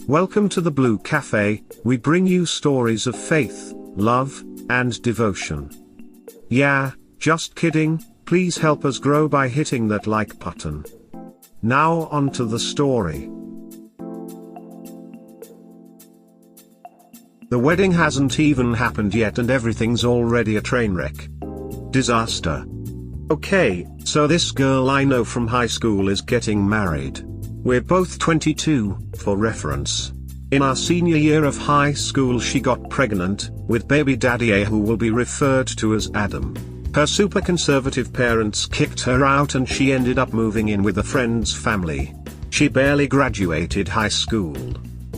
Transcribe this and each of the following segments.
Welcome to the Blue Cafe. We bring you stories of faith, love, and devotion. Yeah, just kidding, please help us grow by hitting that like button. Now on to the story. The wedding hasn't even happened yet and everything's already a train wreck. Disaster. Okay, so this girl I know from high school is getting married. We're both 22, for reference. In our senior year of high school she got pregnant, with baby daddy A, who will be referred to as Adam. Her super conservative parents kicked her out and she ended up moving in with a friend's family. She barely graduated high school.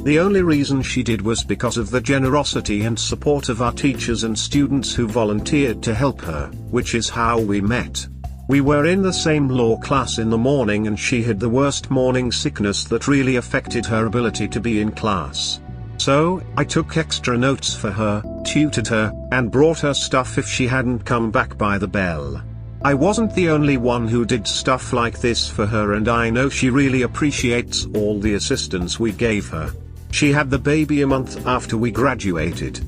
The only reason she did was because of the generosity and support of our teachers and students who volunteered to help her, which is how we met. We were in the same law class in the morning and she had the worst morning sickness that really affected her ability to be in class. So, I took extra notes for her, tutored her, and brought her stuff if she hadn't come back by the bell. I wasn't the only one who did stuff like this for her, and I know she really appreciates all the assistance we gave her. She had the baby a month after we graduated.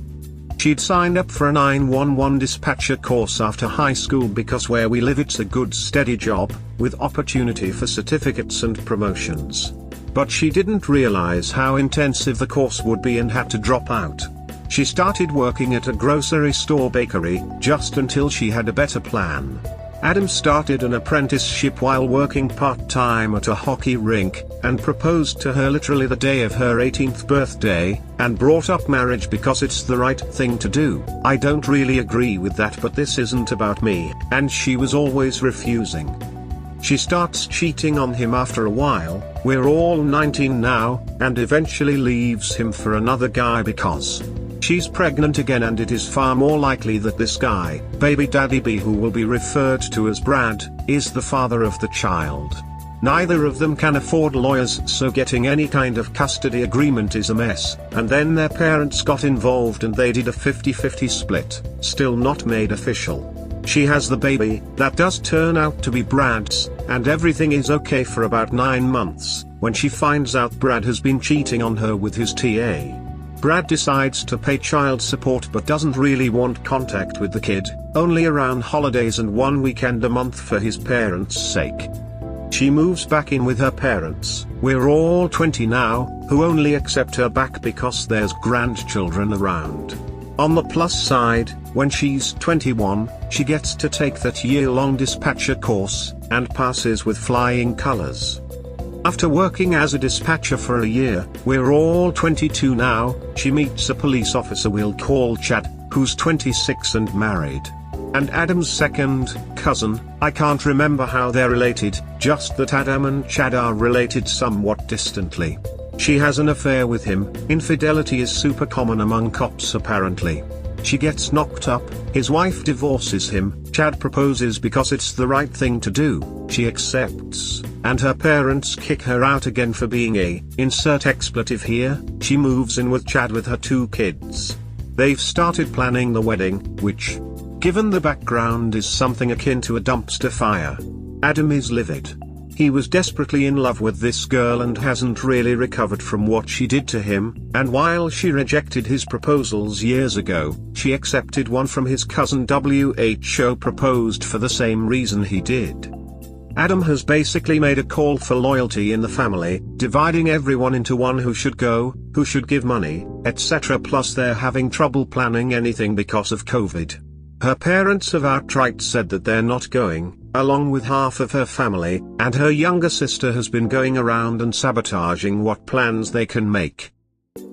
She'd signed up for a 911 dispatcher course after high school because where we live it's a good steady job, with opportunity for certificates and promotions. But she didn't realize how intensive the course would be and had to drop out. She started working at a grocery store bakery, just until she had a better plan. Adam started an apprenticeship while working part-time at a hockey rink, and proposed to her literally the day of her 18th birthday, and brought up marriage because it's the right thing to do. I don't really agree with that, but this isn't about me, and she was always refusing. She starts cheating on him after a while, we're all 19 now, and eventually leaves him for another guy because she's pregnant again, and it is far more likely that this guy, baby daddy B, who will be referred to as Brad, is the father of the child. Neither of them can afford lawyers, so getting any kind of custody agreement is a mess, and then their parents got involved and they did a 50-50 split, still not made official. She has the baby, that does turn out to be Brad's, and everything is okay for about 9 months, when she finds out Brad has been cheating on her with his TA. Brad decides to pay child support but doesn't really want contact with the kid, only around holidays and one weekend a month for his parents' sake. She moves back in with her parents, we're all 20 now, who only accept her back because there's grandchildren around. On the plus side, when she's 21, she gets to take that year-long dispatcher course, and passes with flying colors. After working as a dispatcher for a year, we're all 22 now, she meets a police officer we'll call Chad, who's 26 and married. And Adam's second cousin. I can't remember how they're related, just that Adam and Chad are related somewhat distantly. She has an affair with him. Infidelity is super common among cops apparently. She gets knocked up, his wife divorces him, Chad proposes because it's the right thing to do, she accepts, and her parents kick her out again for being a, insert expletive here, she moves in with Chad with her 2 kids. They've started planning the wedding, which, given the background, is something akin to a dumpster fire. Adam is livid. He was desperately in love with this girl and hasn't really recovered from what she did to him, and while she rejected his proposals years ago, she accepted one from his cousin who proposed for the same reason he did. Adam has basically made a call for loyalty in the family, dividing everyone into one who should go, who should give money, etc. Plus they're having trouble planning anything because of COVID. Her parents have outright said that they're not going, along with half of her family, and her younger sister has been going around and sabotaging what plans they can make.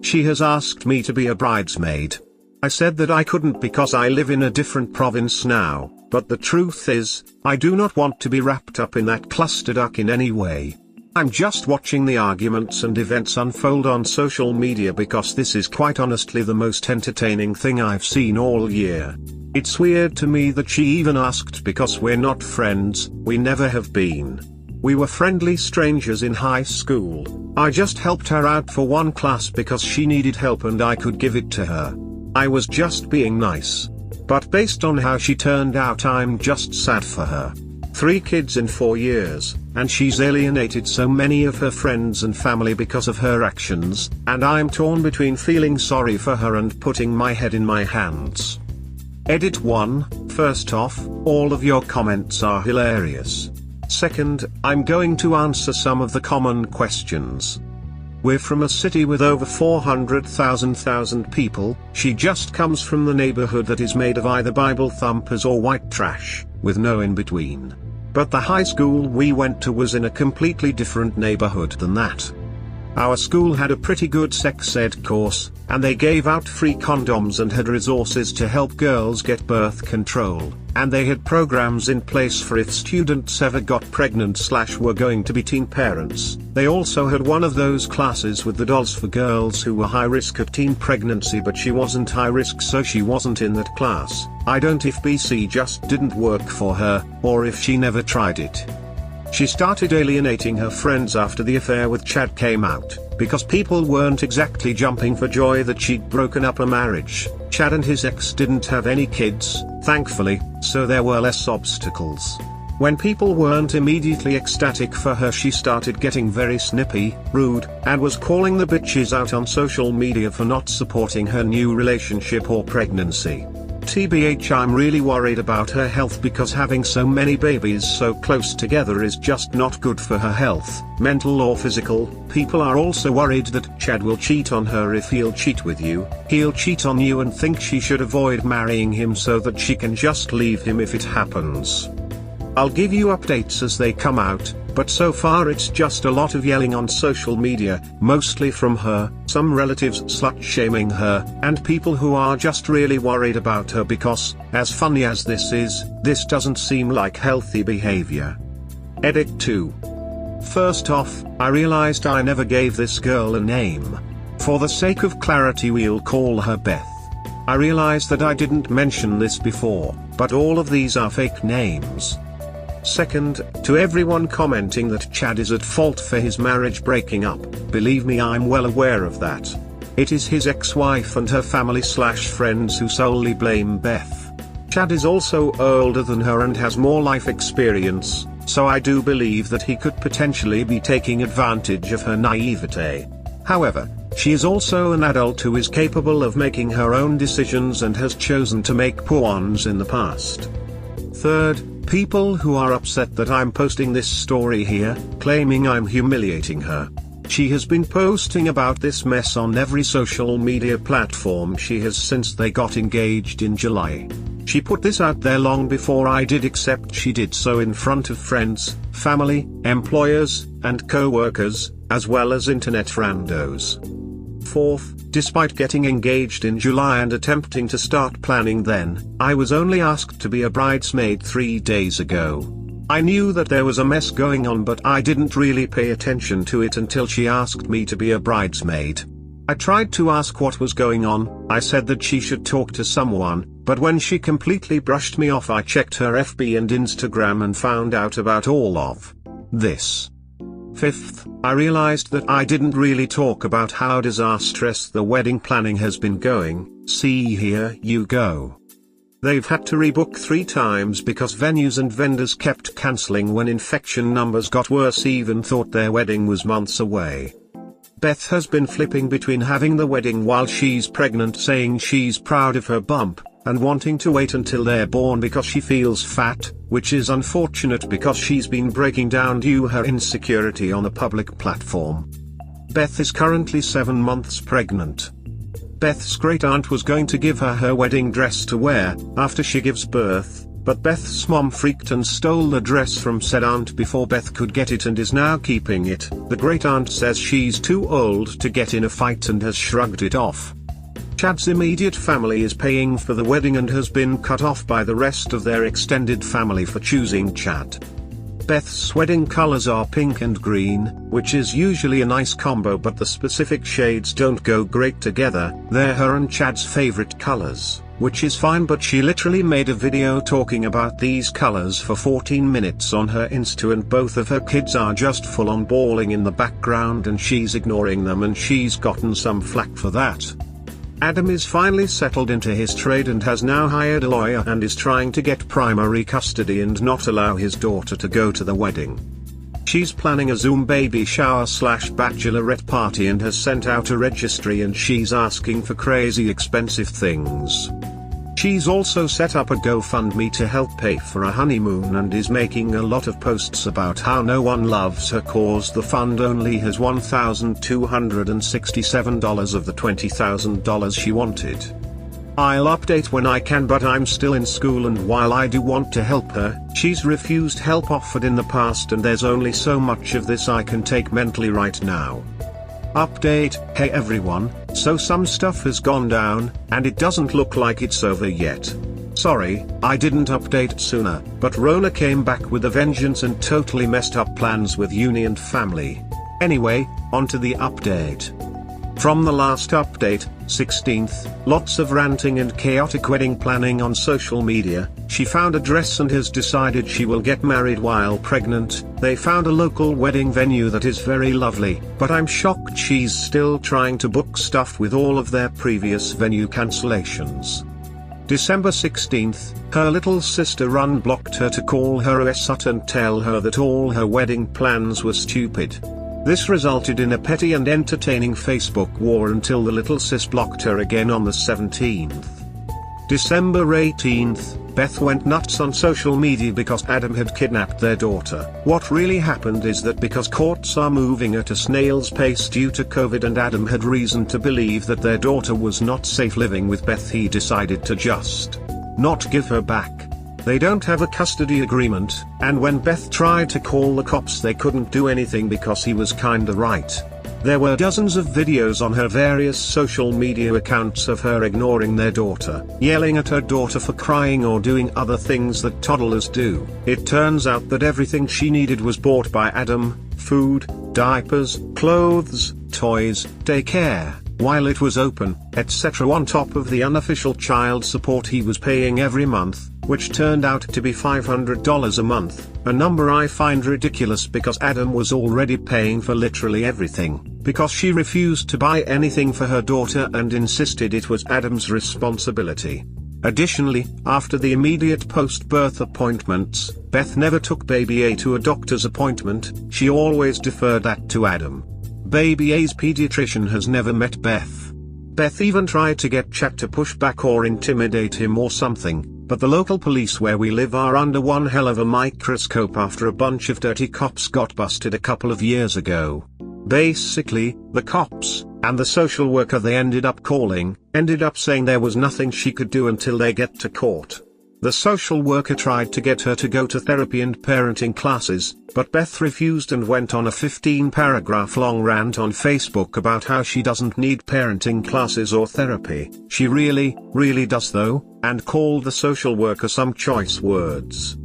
She has asked me to be a bridesmaid. I said that I couldn't because I live in a different province now, but the truth is, I do not want to be wrapped up in that clusterfuck in any way. I'm just watching the arguments and events unfold on social media because this is quite honestly the most entertaining thing I've seen all year. It's weird to me that she even asked because we're not friends, we never have been. We were friendly strangers in high school. I just helped her out for one class because she needed help and I could give it to her. I was just being nice. But based on how she turned out, I'm just sad for her. 3 kids in 4 years, and she's alienated so many of her friends and family because of her actions, and I'm torn between feeling sorry for her and putting my head in my hands. Edit 1, first off, all of your comments are hilarious. Second, I'm going to answer some of the common questions. We're from a city with over 400,000 people, she just comes from the neighborhood that is made of either Bible thumpers or white trash, with no in between. But the high school we went to was in a completely different neighborhood than that. Our school had a pretty good sex ed course, and they gave out free condoms and had resources to help girls get birth control, and they had programs in place for if students ever got pregnant/were going to be teen parents. They also had one of those classes with the dolls for girls who were high risk of teen pregnancy, but she wasn't high risk, so she wasn't in that class. I don't know if BC just didn't work for her, or if she never tried it. She started alienating her friends after the affair with Chad came out, because people weren't exactly jumping for joy that she'd broken up a marriage. Chad and his ex didn't have any kids, thankfully, so there were less obstacles. When people weren't immediately ecstatic for her, she started getting very snippy, rude, and was calling the bitches out on social media for not supporting her new relationship or pregnancy. TBH, I'm really worried about her health because having so many babies so close together is just not good for her health, mental or physical. People are also worried that Chad will cheat on her if he'll cheat with you. He'll cheat on you and think she should avoid marrying him so that she can just leave him if it happens. I'll give you updates as they come out, but so far it's just a lot of yelling on social media, mostly from her, some relatives slut-shaming her, and people who are just really worried about her because, as funny as this is, this doesn't seem like healthy behavior. Edit 2. First off, I realized I never gave this girl a name. For the sake of clarity, we'll call her Beth. I realized that I didn't mention this before, but all of these are fake names. Second, to everyone commenting that Chad is at fault for his marriage breaking up, believe me, I'm well aware of that. It is his ex-wife and her family/friends who solely blame Beth. Chad is also older than her and has more life experience, so I do believe that he could potentially be taking advantage of her naivete. However, she is also an adult who is capable of making her own decisions and has chosen to make poor ones in the past. Third, people who are upset that I'm posting this story here, claiming I'm humiliating her. She has been posting about this mess on every social media platform she has since they got engaged in July. She put this out there long before I did, except she did so in front of friends, family, employers, and co-workers, as well as internet randos. Fourth, despite getting engaged in July and attempting to start planning then, I was only asked to be a bridesmaid 3 days ago. I knew that there was a mess going on, but I didn't really pay attention to it until she asked me to be a bridesmaid. I tried to ask what was going on. I said that she should talk to someone, but when she completely brushed me off, I checked her FB and Instagram and found out about all of this. Fifth, I realized that I didn't really talk about how disastrous the wedding planning has been going. See, here you go. They've had to rebook 3 times because venues and vendors kept canceling when infection numbers got worse, even thought their wedding was months away. Beth has been flipping between having the wedding while she's pregnant, saying she's proud of her bump, and wanting to wait until they're born because she feels fat, which is unfortunate because she's been breaking down due to her insecurity on a public platform. Beth is currently 7 months pregnant. Beth's great-aunt was going to give her wedding dress to wear after she gives birth, but Beth's mom freaked and stole the dress from said aunt before Beth could get it and is now keeping it. The great-aunt says she's too old to get in a fight and has shrugged it off. Chad's immediate family is paying for the wedding and has been cut off by the rest of their extended family for choosing Chad. Beth's wedding colors are pink and green, which is usually a nice combo, but the specific shades don't go great together. They're her and Chad's favorite colors, which is fine, but she literally made a video talking about these colors for 14 minutes on her Insta, and both of her kids are just full on bawling in the background and she's ignoring them, and she's gotten some flack for that. Adam is finally settled into his trade and has now hired a lawyer and is trying to get primary custody and not allow his daughter to go to the wedding. She's planning a Zoom baby shower / bachelorette party and has sent out a registry, and she's asking for crazy expensive things. She's also set up a GoFundMe to help pay for a honeymoon and is making a lot of posts about how no one loves her cause the fund only has $1,267 of the $20,000 she wanted. I'll update when I can, but I'm still in school, and while I do want to help her, she's refused help offered in the past, and there's only so much of this I can take mentally right now. Update: hey everyone, so some stuff has gone down, and it doesn't look like it's over yet. Sorry, I didn't update sooner, but Rona came back with a vengeance and totally messed up plans with uni and family. Anyway, onto the update. From the last update, 16th, lots of ranting and chaotic wedding planning on social media. She found a dress and has decided she will get married while pregnant. They found a local wedding venue that is very lovely, but I'm shocked she's still trying to book stuff with all of their previous venue cancellations. December 16th, her little sister unblocked her to call her a slut and tell her that all her wedding plans were stupid. This resulted in a petty and entertaining Facebook war until the little sis blocked her again on the 17th. December 18th, Beth went nuts on social media because Adam had kidnapped their daughter. What really happened is that because courts are moving at a snail's pace due to COVID and Adam had reason to believe that their daughter was not safe living with Beth, he decided to just not give her back. They don't have a custody agreement, and when Beth tried to call the cops they couldn't do anything because he was kinda right. There were dozens of videos on her various social media accounts of her ignoring their daughter, yelling at her daughter for crying or doing other things that toddlers do. It turns out that everything she needed was bought by Adam: food, diapers, clothes, toys, daycare, while it was open, etc., on top of the unofficial child support he was paying every month, which turned out to be $500 a month, a number I find ridiculous because Adam was already paying for literally everything, because she refused to buy anything for her daughter and insisted it was Adam's responsibility. Additionally, after the immediate post-birth appointments, Beth never took baby A to a doctor's appointment, she always deferred that to Adam. Baby A's pediatrician has never met Beth. Beth even tried to get Chad to push back or intimidate him or something, but the local police where we live are under one hell of a microscope after a bunch of dirty cops got busted a couple of years ago. Basically, the cops, and the social worker they ended up calling, ended up saying there was nothing she could do until they get to court. The social worker tried to get her to go to therapy and parenting classes, but Beth refused and went on a 15-paragraph long rant on Facebook about how she doesn't need parenting classes or therapy. She really does though, and called the social worker some choice words.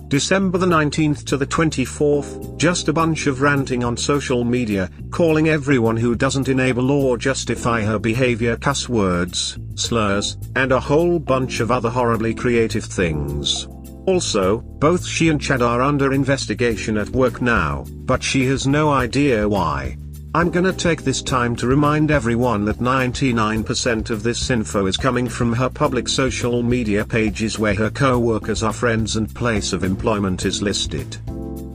December the 19th to the 24th, just a bunch of ranting on social media, calling everyone who doesn't enable or justify her behavior cuss words, slurs, and a whole bunch of other horribly creative things. Also, both she and Chad are under investigation at work now, but she has no idea why. I'm gonna take this time to remind everyone that 99% of this info is coming from her public social media pages where her co-workers are friends and place of employment is listed.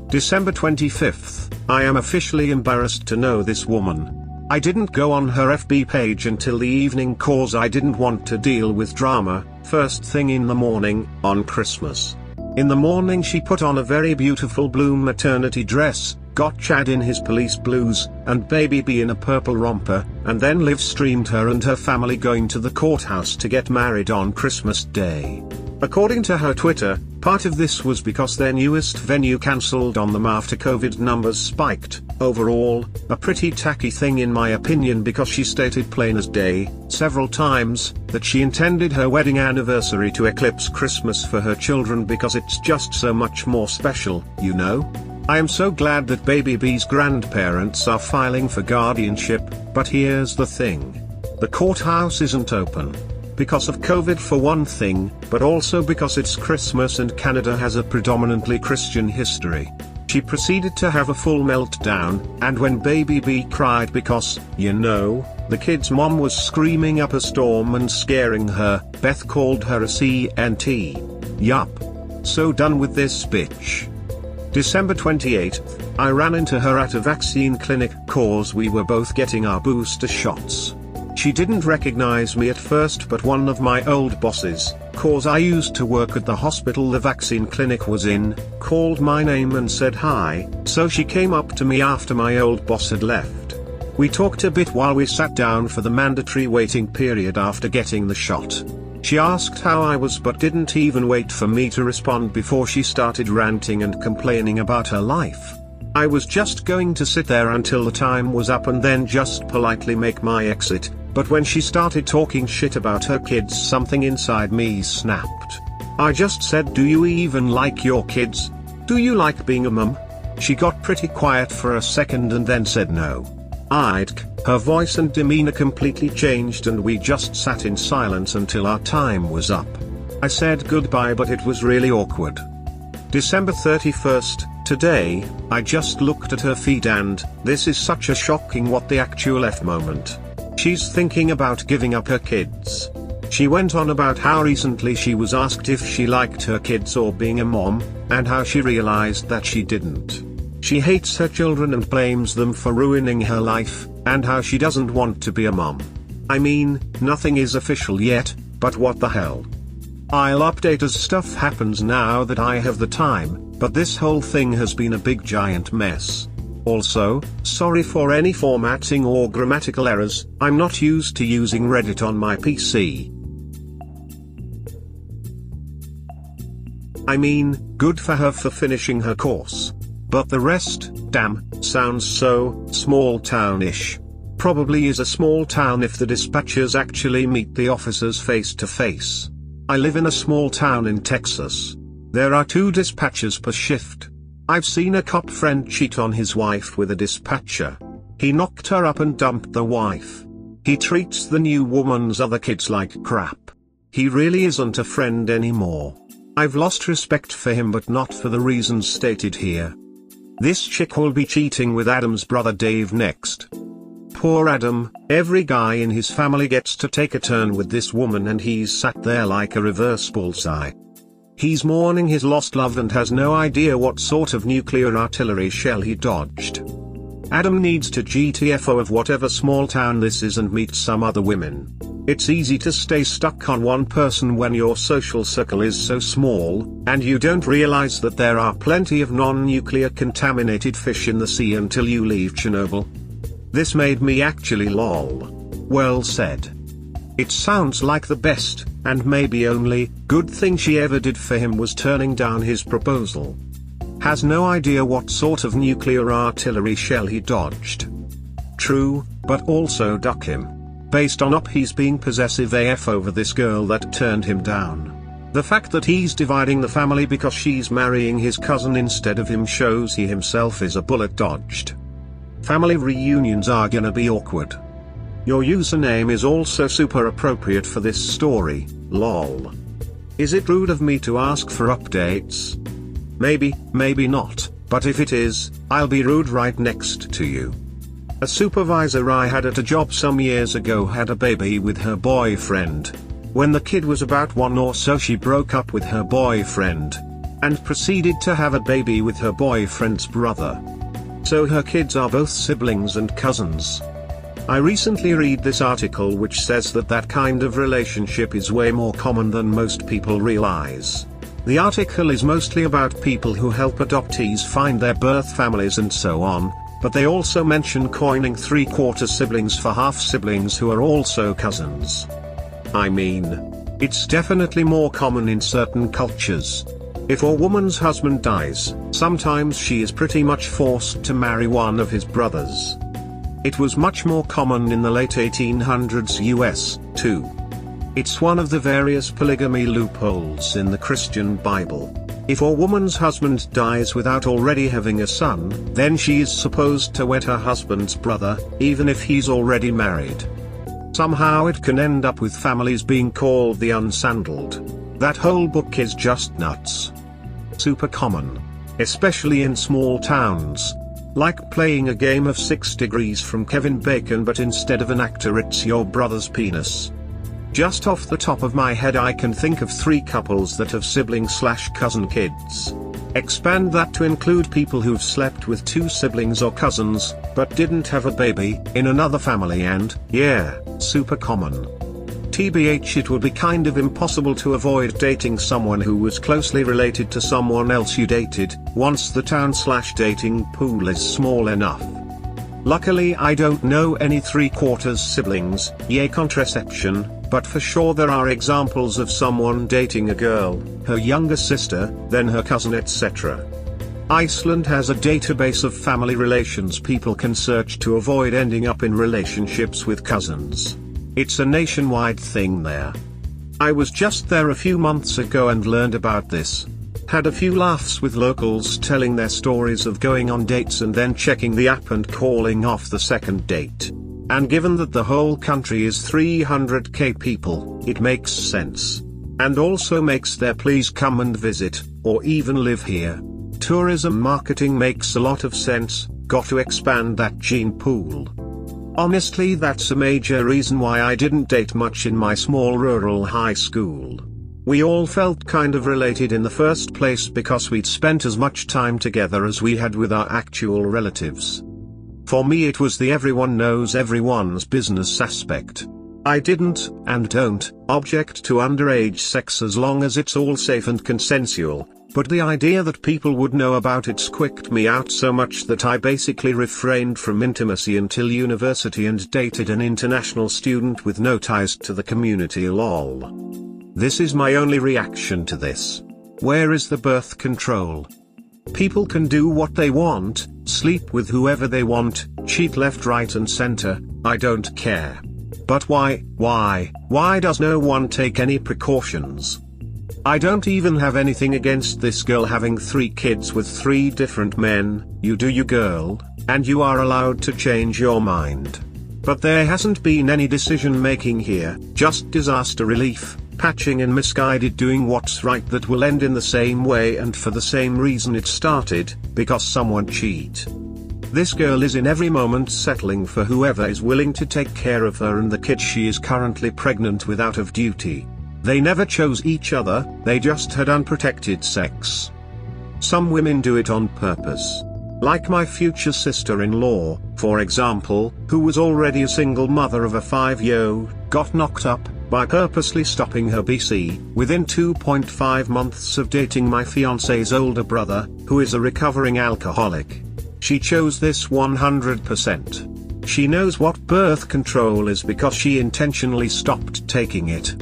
December 25th, I am officially embarrassed to know this woman. I didn't go on her FB page until the evening cause I didn't want to deal with drama, first thing in the morning, on Christmas. In the morning she put on a very beautiful blue maternity dress, got Chad in his police blues, and baby B in a purple romper, and then live-streamed her and her family going to the courthouse to get married on Christmas Day. According to her Twitter, part of this was because their newest venue cancelled on them after COVID numbers spiked. Overall, a pretty tacky thing in my opinion, because she stated plain as day, several times, that she intended her wedding anniversary to eclipse Christmas for her children because it's just so much more special, you know? I am so glad that baby B's grandparents are filing for guardianship, but here's the thing. The courthouse isn't open. Because of COVID for one thing, but also because it's Christmas and Canada has a predominantly Christian history. She proceeded to have a full meltdown, and when baby B cried because, you know, the kid's mom was screaming up a storm and scaring her, Beth called her a CNT. Yup. So done with this bitch. December 28th, I ran into her at a vaccine clinic cause we were both getting our booster shots. She didn't recognize me at first, but one of my old bosses, cause I used to work at the hospital the vaccine clinic was in, called my name and said hi, so she came up to me after my old boss had left. We talked a bit while we sat down for the mandatory waiting period after getting the shot. She asked how I was but didn't even wait for me to respond before she started ranting and complaining about her life. I was just going to sit there until the time was up and then just politely make my exit, but when she started talking shit about her kids, something inside me snapped. I just said, "Do you even like your kids? Do you like being a mum?" She got pretty quiet for a second and then said no. Her voice and demeanor completely changed and we just sat in silence until our time was up. I said goodbye, but it was really awkward. December 31st, today, I just looked at her feed and, this is such a shocking what the actual F moment. She's thinking about giving up her kids. She went on about how recently she was asked if she liked her kids or being a mom, and how she realized that she didn't. She hates her children and blames them for ruining her life, and how she doesn't want to be a mom. I mean, nothing is official yet, but what the hell. I'll update as stuff happens now that I have the time, but this whole thing has been a big giant mess. Also, sorry for any formatting or grammatical errors, I'm not used to using Reddit on my PC. I mean, good for her for finishing her course. But the rest, damn, sounds so small-town-ish. Probably is a small town if the dispatchers actually meet the officers face to face. I live in a small town in Texas. There are 2 dispatchers per shift. I've seen a cop friend cheat on his wife with a dispatcher. He knocked her up and dumped the wife. He treats the new woman's other kids like crap. He really isn't a friend anymore. I've lost respect for him, but not for the reasons stated here. This chick will be cheating with Adam's brother Dave next. Poor Adam, every guy in his family gets to take a turn with this woman and he's sat there like a reverse bullseye. He's mourning his lost love and has no idea what sort of nuclear artillery shell he dodged. Adam needs to GTFO of whatever small town this is and meet some other women. It's easy to stay stuck on one person when your social circle is so small, and you don't realize that there are plenty of non-nuclear contaminated fish in the sea until you leave Chernobyl. This made me actually lol. Well said. It sounds like the best, and maybe only, good thing she ever did for him was turning down his proposal. Has no idea what sort of nuclear artillery shell he dodged. True, but also duck him. Based on he's being possessive AF over this girl that turned him down. The fact that he's dividing the family because she's marrying his cousin instead of him shows he himself is a bullet dodged. Family reunions are gonna be awkward. Your username is also super appropriate for this story, lol. Is it rude of me to ask for updates? Maybe, maybe not, but if it is, I'll be rude right next to you. A supervisor I had at a job some years ago had a baby with her boyfriend. When the kid was about 1 or so, she broke up with her boyfriend and proceeded to have a baby with her boyfriend's brother. So her kids are both siblings and cousins. I recently read this article which says that that kind of relationship is way more common than most people realize. The article is mostly about people who help adoptees find their birth families and so on, but they also mention coining 3/4 siblings for half siblings who are also cousins. I mean, it's definitely more common in certain cultures. If a woman's husband dies, sometimes she is pretty much forced to marry one of his brothers. It was much more common in the late 1800s US, too. It's one of the various polygamy loopholes in the Christian Bible. If a woman's husband dies without already having a son, then she is supposed to wed her husband's brother, even if he's already married. Somehow it can end up with families being called the unsandaled. That whole book is just nuts. Super common. Especially in small towns. Like playing a game of 6 Degrees from Kevin Bacon, but instead of an actor it's your brother's penis. Just off the top of my head I can think of 3 couples that have sibling/cousin kids. Expand that to include people who've slept with 2 siblings or cousins, but didn't have a baby, in another family and, yeah, super common. TBH, it would be kind of impossible to avoid dating someone who was closely related to someone else you dated, once the town/dating pool is small enough. Luckily I don't know any 3/4 siblings, yay contraception, but for sure there are examples of someone dating a girl, her younger sister, then her cousin, etc. Iceland has a database of family relations people can search to avoid ending up in relationships with cousins. It's a nationwide thing there. I was just there a few months ago and learned about this. Had a few laughs with locals telling their stories of going on dates and then checking the app and calling off the second date. And given that the whole country is 300k people, it makes sense. And also makes their please come and visit, or even live here. Tourism marketing makes a lot of sense, got to expand that gene pool. Honestly, that's a major reason why I didn't date much in my small rural high school. We all felt kind of related in the first place because we'd spent as much time together as we had with our actual relatives. For me it was the everyone knows everyone's business aspect. I didn't, and don't, object to underage sex as long as it's all safe and consensual, but the idea that people would know about it squicked me out so much that I basically refrained from intimacy until university and dated an international student with no ties to the community, lol. This is my only reaction to this. Where is the birth control? People can do what they want, sleep with whoever they want, cheat left, right and center, I don't care. But why does no one take any precautions? I don't even have anything against this girl having 3 kids with 3 different men, you do you girl, and you are allowed to change your mind. But there hasn't been any decision making here, just disaster relief, patching and misguided doing what's right that will end in the same way and for the same reason it started, because someone cheat. This girl is in every moment settling for whoever is willing to take care of her and the kid she is currently pregnant with out of duty. They never chose each other, they just had unprotected sex. Some women do it on purpose. Like my future sister-in-law, for example, who was already a single mother of a 5-year-old, got knocked up by purposely stopping her BC, within 2.5 months of dating my fiancé's older brother, who is a recovering alcoholic. She chose this 100%. She knows what birth control is because she intentionally stopped taking it.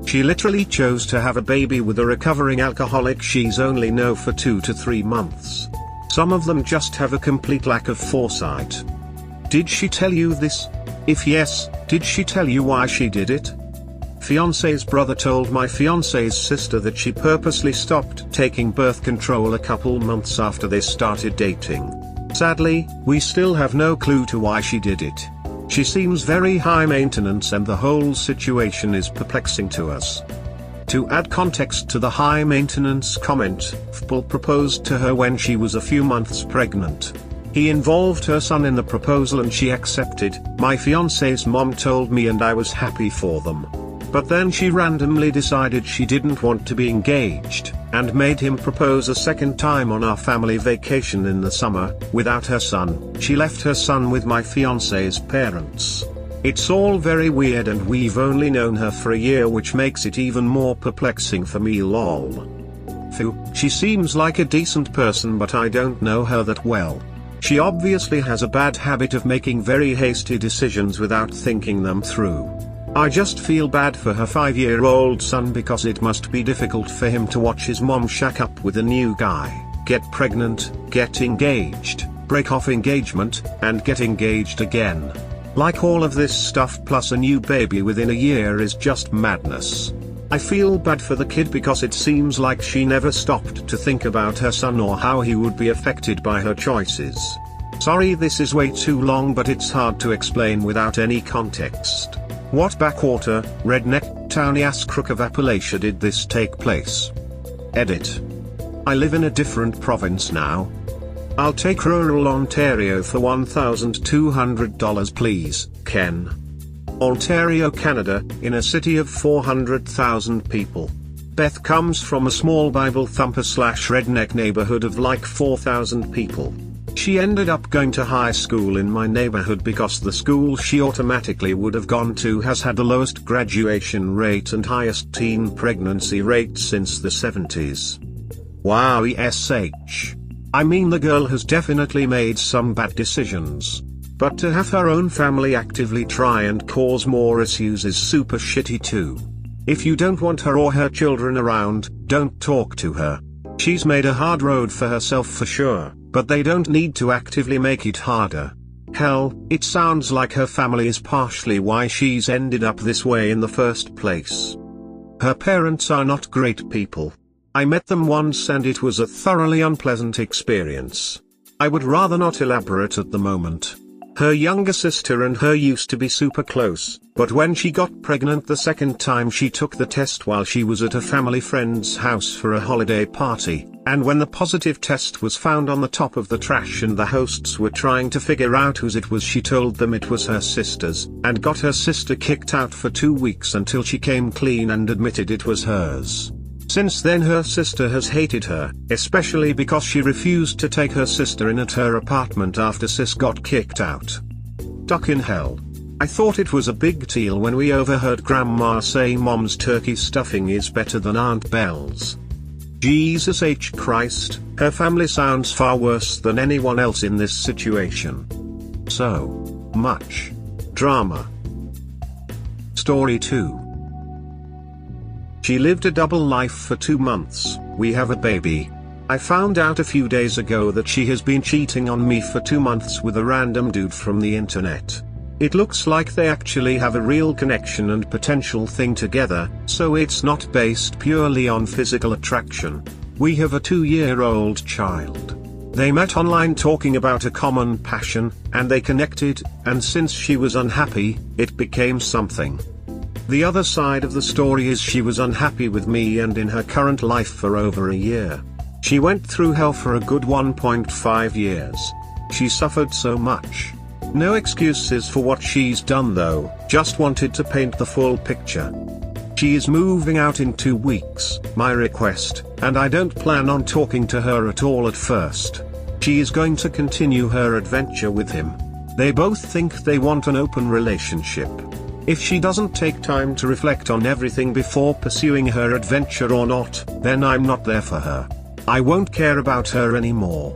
She literally chose to have a baby with a recovering alcoholic she's only known for 2 to 3 months. Some of them just have a complete lack of foresight. Did she tell you this? If yes, did she tell you why she did it? Fiancé's brother told my fiancé's sister that she purposely stopped taking birth control a couple months after they started dating. Sadly, we still have no clue to why she did it. She seems very high maintenance and the whole situation is perplexing to us. To add context to the high maintenance comment, FPL proposed to her when she was a few months pregnant. He involved her son in the proposal and she accepted. My fiancé's mom told me and I was happy for them. But then she randomly decided she didn't want to be engaged, and made him propose a second time on our family vacation in the summer, without her son. She left her son with my fiancé's parents. It's all very weird and we've only known her for a year, which makes it even more perplexing for me, lol. Phew, she seems like a decent person but I don't know her that well. She obviously has a bad habit of making very hasty decisions without thinking them through. I just feel bad for her 5-year-old son because it must be difficult for him to watch his mom shack up with a new guy, get pregnant, get engaged, break off engagement, and get engaged again. Like all of this stuff plus a new baby within a year is just madness. I feel bad for the kid because it seems like she never stopped to think about her son or how he would be affected by her choices. Sorry this is way too long but it's hard to explain without any context. What backwater, redneck, towny-ass crook of Appalachia did this take place? Edit. I live in a different province now. I'll take rural Ontario for $1,200 please, Ken. Ontario, Canada, in a city of 400,000 people. Beth comes from a small Bible thumper/redneck neighborhood of like 4,000 people. She ended up going to high school in my neighborhood because the school she automatically would have gone to has had the lowest graduation rate and highest teen pregnancy rate since the 70s. Wow, ESH. I mean, the girl has definitely made some bad decisions. But to have her own family actively try and cause more issues is super shitty too. If you don't want her or her children around, don't talk to her. She's made a hard road for herself for sure, but they don't need to actively make it harder. Hell, it sounds like her family is partially why she's ended up this way in the first place. Her parents are not great people. I met them once and it was a thoroughly unpleasant experience. I would rather not elaborate at the moment. Her younger sister and her used to be super close, but when she got pregnant the second time she took the test while she was at a family friend's house for a holiday party, and when the positive test was found on the top of the trash and the hosts were trying to figure out whose it was, she told them it was her sister's, and got her sister kicked out for 2 weeks until she came clean and admitted it was hers. Since then her sister has hated her, especially because she refused to take her sister in at her apartment after sis got kicked out. Duck in hell. I thought it was a big deal when we overheard Grandma say Mom's turkey stuffing is better than Aunt Belle's. Jesus H. Christ, her family sounds far worse than anyone else in this situation. So much drama. Story 2. She lived a double life for 2 months, we have a baby. I found out a few days ago that she has been cheating on me for 2 months with a random dude from the internet. It looks like they actually have a real connection and potential thing together, so it's not based purely on physical attraction. We have a 2-year-old child. They met online talking about a common passion, and they connected, and since she was unhappy, it became something. The other side of the story is she was unhappy with me and in her current life for over a year. She went through hell for a good 1.5 years. She suffered so much. No excuses for what she's done though, just wanted to paint the full picture. She is moving out in 2 weeks, my request, and I don't plan on talking to her at all at first. She is going to continue her adventure with him. They both think they want an open relationship. If she doesn't take time to reflect on everything before pursuing her adventure or not, then I'm not there for her. I won't care about her anymore.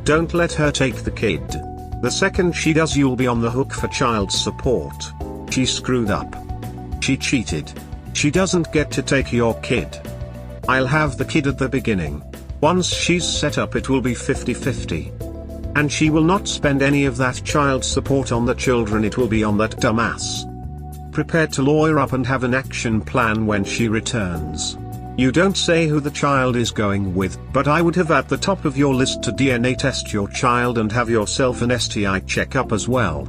Don't let her take the kid. The second she does, you'll be on the hook for child support. She screwed up. She cheated. She doesn't get to take your kid. I'll have the kid at the beginning. Once she's set up it will be 50-50. And she will not spend any of that child support on the children, it will be on that dumbass. Prepare to lawyer up and have an action plan when she returns. You don't say who the child is going with, but I would have at the top of your list to DNA test your child and have yourself an STI checkup as well.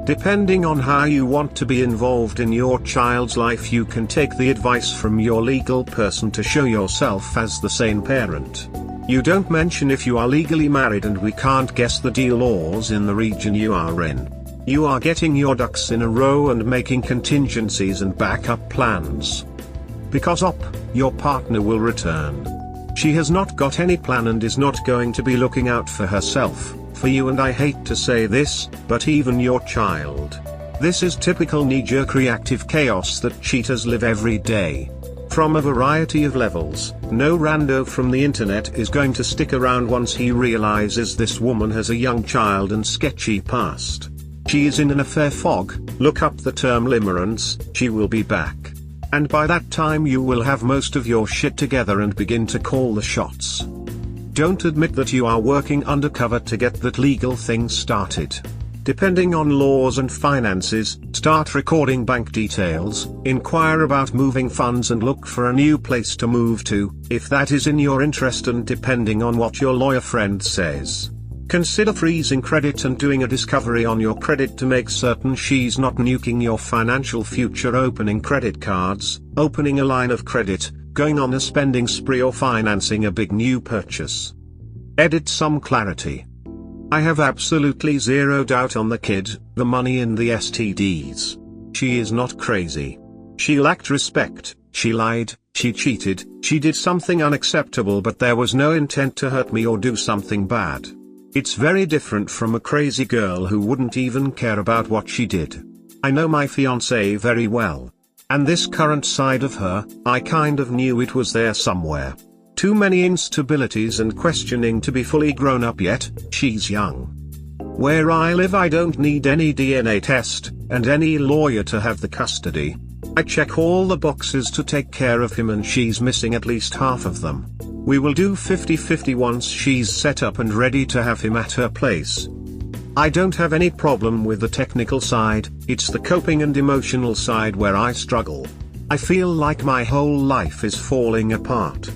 Depending on how you want to be involved in your child's life, you can take the advice from your legal person to show yourself as the sane parent. You don't mention if you are legally married and we can't guess the deal laws in the region you are in. You are getting your ducks in a row and making contingencies and backup plans. Because your partner will return. She has not got any plan and is not going to be looking out for herself, for you, and I hate to say this, but even your child. This is typical knee-jerk reactive chaos that cheaters live every day. From a variety of levels, no rando from the internet is going to stick around once he realizes this woman has a young child and sketchy past. She is in an affair fog, look up the term limerence, she will be back. And by that time you will have most of your shit together and begin to call the shots. Don't admit that you are working undercover to get that legal thing started. Depending on laws and finances, start recording bank details, inquire about moving funds and look for a new place to move to, if that is in your interest, and depending on what your lawyer friend says. Consider freezing credit and doing a discovery on your credit to make certain she's not nuking your financial future, opening credit cards, opening a line of credit, going on a spending spree, or financing a big new purchase. Edit some clarity. I have absolutely zero doubt on the kid, the money and the STDs. she is not crazy. She lacked respect, she lied, she cheated, she did something unacceptable, but there was no intent to hurt me or do something bad. It's very different from a crazy girl who wouldn't even care about what she did. I know my fiancée very well. And this current side of her, I kind of knew it was there somewhere. Too many instabilities and questioning to be fully grown up yet. She's young. Where I live I don't need any DNA test, and any lawyer to have the custody. I check all the boxes to take care of him, and she's missing at least half of them. We will do 50-50 once she's set up and ready to have him at her place. I don't have any problem with the technical side, it's the coping and emotional side where I struggle. I feel like my whole life is falling apart.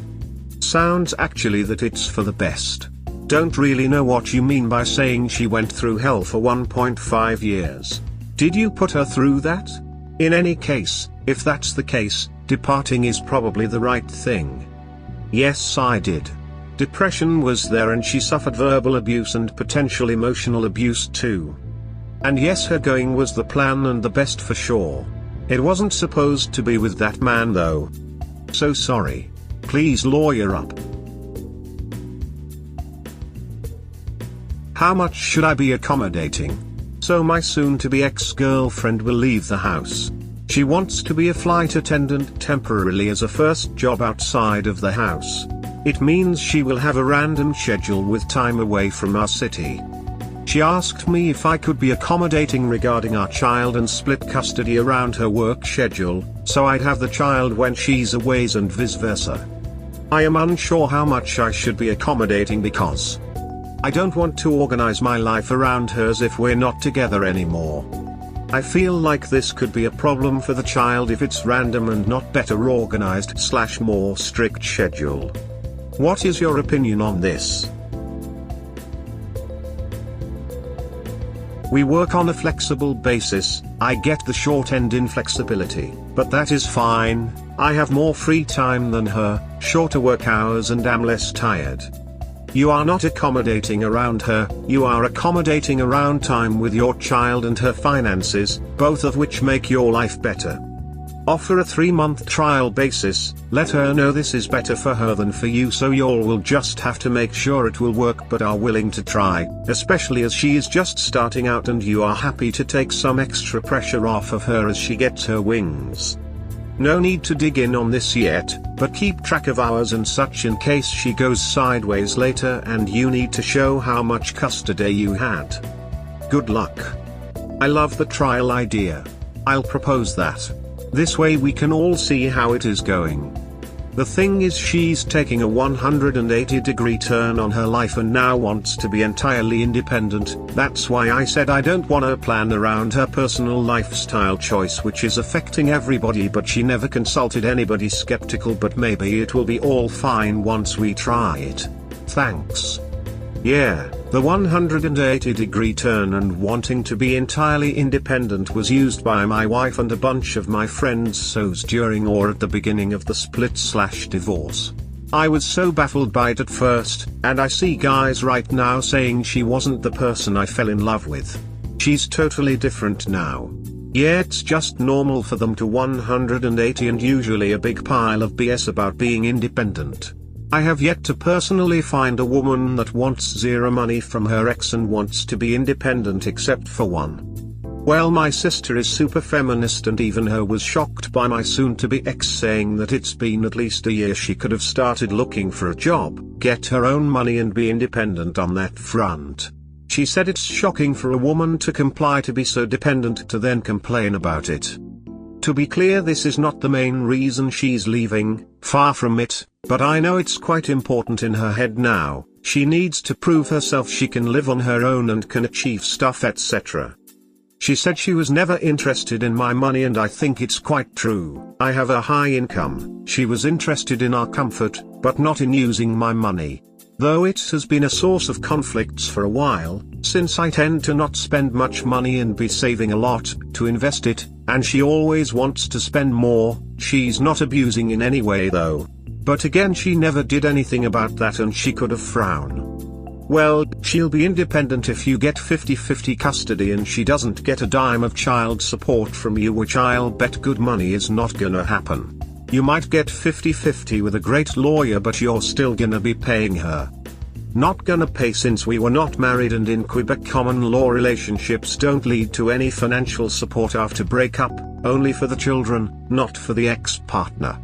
Sounds actually that it's for the best. Don't really know what you mean by saying she went through hell for 1.5 years. Did you put her through that? In any case, if that's the case, departing is probably the right thing. Yes, I did. Depression was there, and she suffered verbal abuse and potential emotional abuse too. And yes, her going was the plan and the best for sure. It wasn't supposed to be with that man though. So sorry. Please lawyer up. How much should I be accommodating? So my soon-to-be ex-girlfriend will leave the house. She wants to be a flight attendant temporarily as a first job outside of the house. It means she will have a random schedule with time away from our city. She asked me if I could be accommodating regarding our child and split custody around her work schedule, so I'd have the child when she's away and vice versa. I am unsure how much I should be accommodating because I don't want to organize my life around hers if we're not together anymore. I feel like this could be a problem for the child if it's random and not better organized / more strict schedule. What is your opinion on this? We work on a flexible basis. I get the short end in flexibility, but that is fine. I have more free time than her, shorter work hours, and am less tired. You are not accommodating around her, you are accommodating around time with your child and her finances, both of which make your life better. Offer a 3-month trial basis, let her know this is better for her than for you, so y'all will just have to make sure it will work but are willing to try, especially as she is just starting out and you are happy to take some extra pressure off of her as she gets her wings. No need to dig in on this yet, but keep track of hours and such in case she goes sideways later and you need to show how much custody you had. Good luck. I love the trial idea. I'll propose that. This way we can all see how it is going. The thing is, she's taking a 180-degree turn on her life and now wants to be entirely independent. That's why I said I don't want to plan around her personal lifestyle choice, which is affecting everybody, but she never consulted anybody. Skeptical, but maybe it will be all fine once we try it. Thanks. Yeah, the 180-degree turn and wanting to be entirely independent was used by my wife and a bunch of my friends so's during or at the beginning of the split/divorce. I was so baffled by it at first, and I see guys right now saying she wasn't the person I fell in love with. She's totally different now. Yeah, it's just normal for them to 180 and usually a big pile of BS about being independent. I have yet to personally find a woman that wants zero money from her ex and wants to be independent except for one. Well, my sister is super feminist and even her was shocked by my soon-to-be ex saying that it's been at least a year she could have started looking for a job, get her own money and be independent on that front. She said it's shocking for a woman to comply to be so dependent to then complain about it. To be clear, this is not the main reason she's leaving, far from it, but I know it's quite important in her head now. She needs to prove herself she can live on her own and can achieve stuff, etc. She said she was never interested in my money, and I think it's quite true. I have a high income. She was interested in our comfort, but not in using my money. Though it has been a source of conflicts for a while, since I tend to not spend much money and be saving a lot to invest it, and she always wants to spend more. She's not abusing in any way though. But again, she never did anything about that and she could have frowned. Well, she'll be independent if you get 50-50 custody and she doesn't get a dime of child support from you, which I'll bet good money is not gonna happen. You might get 50-50 with a great lawyer, but you're still gonna be paying her. Not gonna pay since we were not married, and in Quebec common law relationships don't lead to any financial support after breakup, only for the children, not for the ex-partner.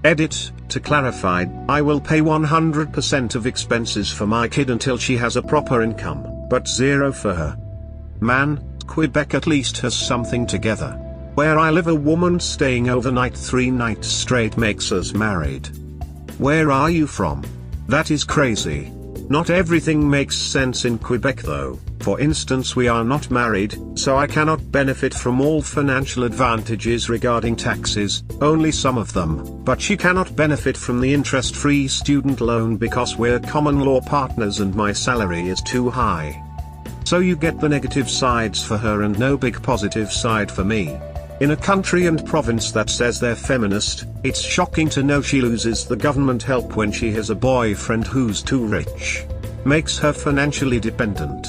Edit, to clarify, I will pay 100% of expenses for my kid until she has a proper income, but zero for her. Man, Quebec at least has something together. Where I live, a woman staying overnight 3 nights straight makes us married. Where are you from? That is crazy. Not everything makes sense in Quebec though. For instance, we are not married, so I cannot benefit from all financial advantages regarding taxes, only some of them, but she cannot benefit from the interest-free student loan because we're common law partners and my salary is too high. So you get the negative sides for her and no big positive side for me. In a country and province that says they're feminist, it's shocking to know she loses the government help when she has a boyfriend who's too rich. Makes her financially dependent.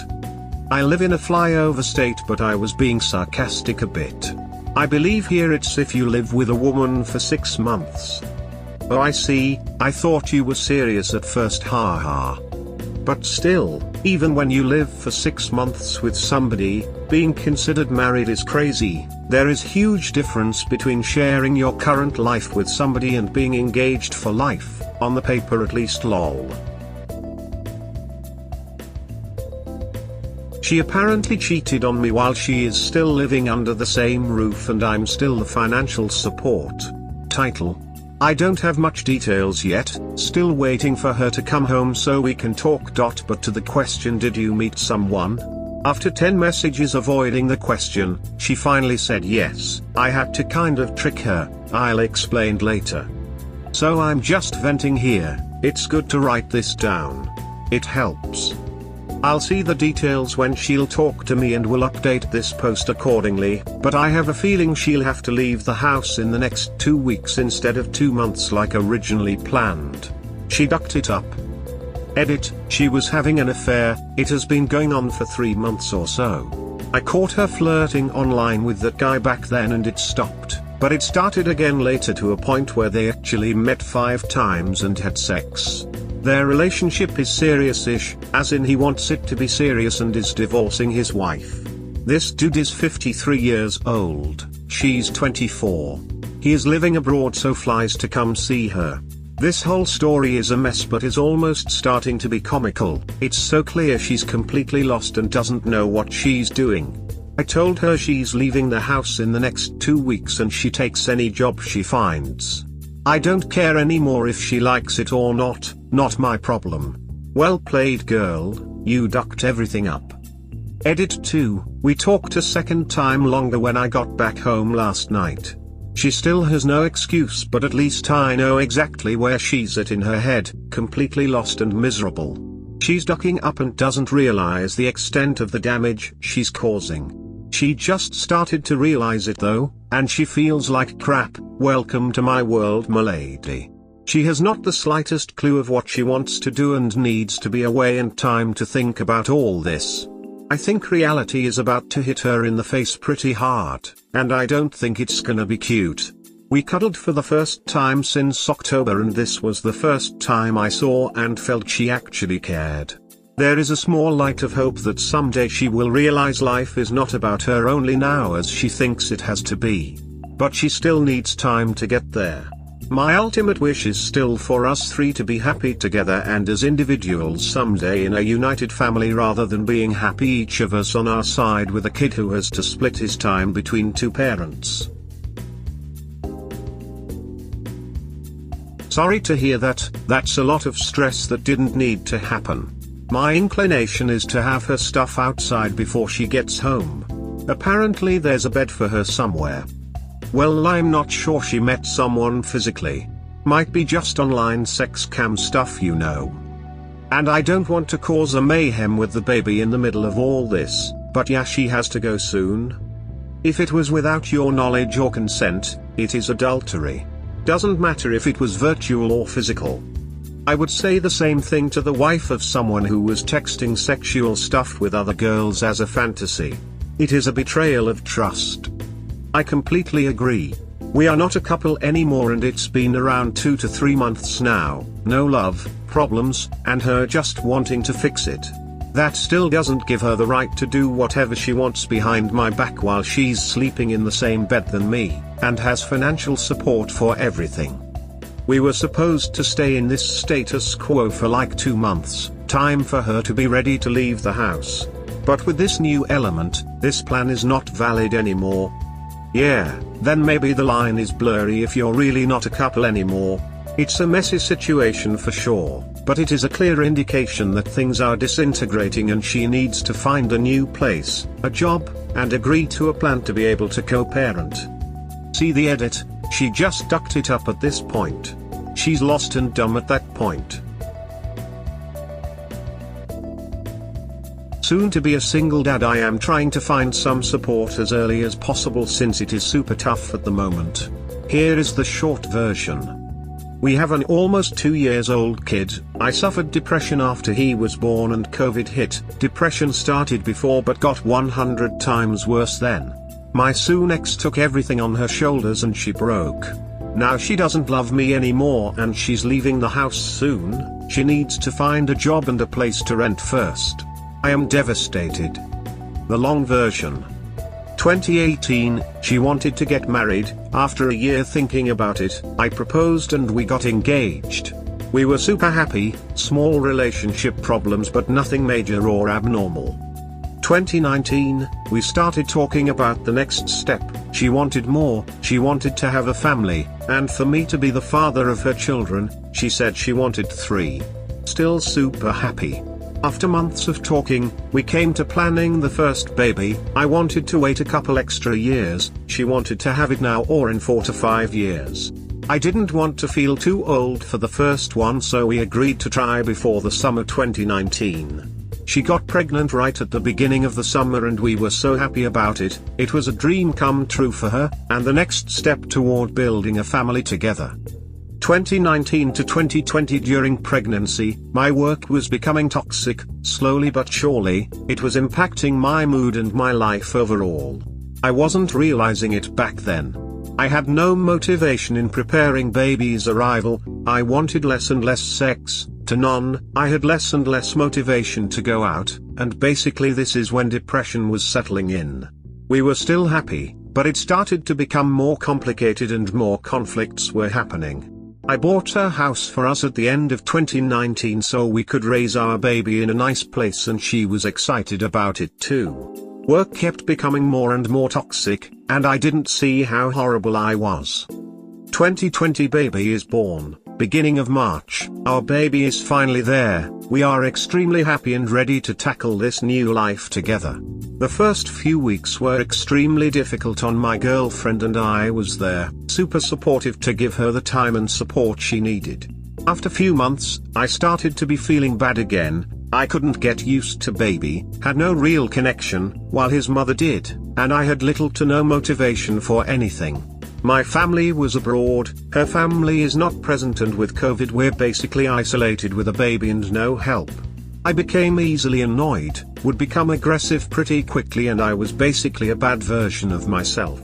I live in a flyover state, but I was being sarcastic a bit. I believe here it's if you live with a woman for 6 months. Oh, I see, I thought you were serious at first, haha. But still, even when you live for 6 months with somebody, being considered married is crazy. There is huge difference between sharing your current life with somebody and being engaged for life, on the paper at least, lol. She apparently cheated on me while she is still living under the same roof and I'm still the financial support. Title: I don't have much details yet, still waiting for her to come home so we can talk. But to the question, did you meet someone? After 10 messages avoiding the question, she finally said yes. I had to kind of trick her, I'll explain later. So I'm just venting here. It's good to write this down. It helps. I'll see the details when she'll talk to me and will update this post accordingly, but I have a feeling she'll have to leave the house in the next 2 weeks instead of 2 months like originally planned. She ducked it up. Edit, she was having an affair, it has been going on for 3 months or so. I caught her flirting online with that guy back then and it stopped, but it started again later to a point where they actually met 5 times and had sex. Their relationship is serious-ish, as in he wants it to be serious and is divorcing his wife. This dude is 53 years old, she's 24. He is living abroad so flies to come see her. This whole story is a mess but is almost starting to be comical. It's so clear she's completely lost and doesn't know what she's doing. I told her she's leaving the house in the next 2 weeks and she takes any job she finds. I don't care anymore if she likes it or not my problem. Well played, girl, you ducked everything up. Edit 2, we talked a second time longer when I got back home last night. She still has no excuse, but at least I know exactly where she's at in her head, completely lost and miserable. She's ducking up and doesn't realize the extent of the damage she's causing. She just started to realize it though, and she feels like crap. Welcome to my world, m'lady. She has not the slightest clue of what she wants to do and needs to be away and time to think about all this. I think reality is about to hit her in the face pretty hard, and I don't think it's gonna be cute. We cuddled for the first time since October and this was the first time I saw and felt she actually cared. There is a small light of hope that someday she will realize life is not about her only now as she thinks it has to be. But she still needs time to get there. My ultimate wish is still for us 3 to be happy together and as individuals someday in a united family rather than being happy each of us on our side with a kid who has to split his time between 2 parents. Sorry to hear that, that's a lot of stress that didn't need to happen. My inclination is to have her stuff outside before she gets home. Apparently there's a bed for her somewhere. Well, I'm not sure she met someone physically. Might be just online sex cam stuff, you know. And I don't want to cause a mayhem with the baby in the middle of all this, but yeah, she has to go soon. If it was without your knowledge or consent, it is adultery. Doesn't matter if it was virtual or physical. I would say the same thing to the wife of someone who was texting sexual stuff with other girls as a fantasy. It is a betrayal of trust. I completely agree. We are not a couple anymore and it's been around 2 to 3 months now, no love, problems, and her just wanting to fix it. That still doesn't give her the right to do whatever she wants behind my back while she's sleeping in the same bed than me, and has financial support for everything. We were supposed to stay in this status quo for like 2 months, time for her to be ready to leave the house. But with this new element, this plan is not valid anymore. Yeah, then maybe the line is blurry if you're really not a couple anymore. It's a messy situation for sure, but it is a clear indication that things are disintegrating and she needs to find a new place, a job, and agree to a plan to be able to co-parent. See the edit? She just ducked it up at this point. She's lost and dumb at that point. Soon to be a single dad, I am trying to find some support as early as possible since it is super tough at the moment. Here is the short version. We have an almost 2 years old kid. I suffered depression after he was born and COVID hit. Depression started before but got 100 times worse then. My soon ex took everything on her shoulders and she broke. Now she doesn't love me anymore and she's leaving the house soon. She needs to find a job and a place to rent first. I am devastated. The long version. 2018, she wanted to get married. After a year thinking about it, I proposed and we got engaged. We were super happy, small relationship problems but nothing major or abnormal. 2019, we started talking about the next step. She wanted more, she wanted to have a family, and for me to be the father of her children. She said she wanted 3. Still super happy. After months of talking, we came to planning the first baby. I wanted to wait a couple extra years, she wanted to have it now or in 4 to 5 years. I didn't want to feel too old for the first one, so we agreed to try before the summer 2019. She got pregnant right at the beginning of the summer and we were so happy about it. It was a dream come true for her, and the next step toward building a family together. 2019 to 2020, during pregnancy, my work was becoming toxic. Slowly but surely, it was impacting my mood and my life overall. I wasn't realizing it back then. I had no motivation in preparing baby's arrival. I wanted less and less sex, to none. I had less and less motivation to go out, and basically this is when depression was settling in. We were still happy, but it started to become more complicated and more conflicts were happening. I bought a house for us at the end of 2019 so we could raise our baby in a nice place and she was excited about it too. Work kept becoming more and more toxic, and I didn't see how horrible I was. 2020, baby is born, beginning of March. Our baby is finally there. We are extremely happy and ready to tackle this new life together. The first few weeks were extremely difficult on my girlfriend and I was there, super supportive to give her the time and support she needed. After few months, I started to be feeling bad again. I couldn't get used to baby, had no real connection, while his mother did, and I had little to no motivation for anything. My family was abroad, her family is not present, and with COVID we're basically isolated with a baby and no help. I became easily annoyed, would become aggressive pretty quickly, and I was basically a bad version of myself.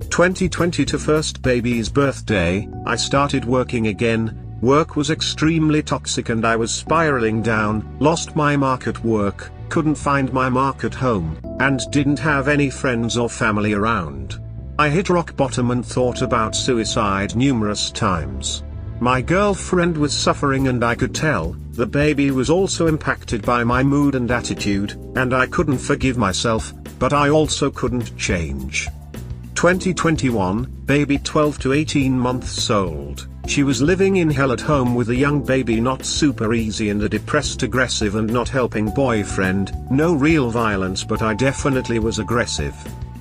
2020 to first baby's birthday, I started working again. Work was extremely toxic and I was spiraling down, lost my mark at work, couldn't find my mark at home, and didn't have any friends or family around. I hit rock bottom and thought about suicide numerous times. My girlfriend was suffering and I could tell. The baby was also impacted by my mood and attitude, and I couldn't forgive myself, but I also couldn't change. 2021, baby 12 to 18 months old. She was living in hell at home with a young baby, not super easy, and a depressed, aggressive and not helping boyfriend. No real violence, but I definitely was aggressive.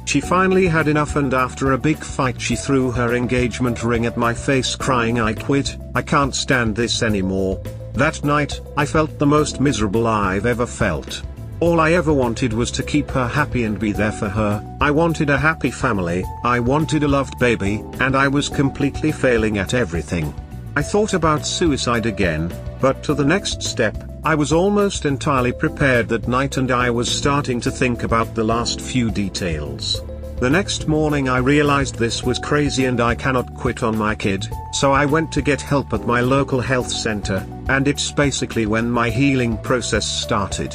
She finally had enough, and after a big fight she threw her engagement ring at my face crying, "I quit, I can't stand this anymore." That night, I felt the most miserable I've ever felt. All I ever wanted was to keep her happy and be there for her. I wanted a happy family, I wanted a loved baby, and I was completely failing at everything. I thought about suicide again, but to the next step, I was almost entirely prepared that night and I was starting to think about the last few details. The next morning I realized this was crazy and I cannot quit on my kid, so I went to get help at my local health center, and it's basically when my healing process started.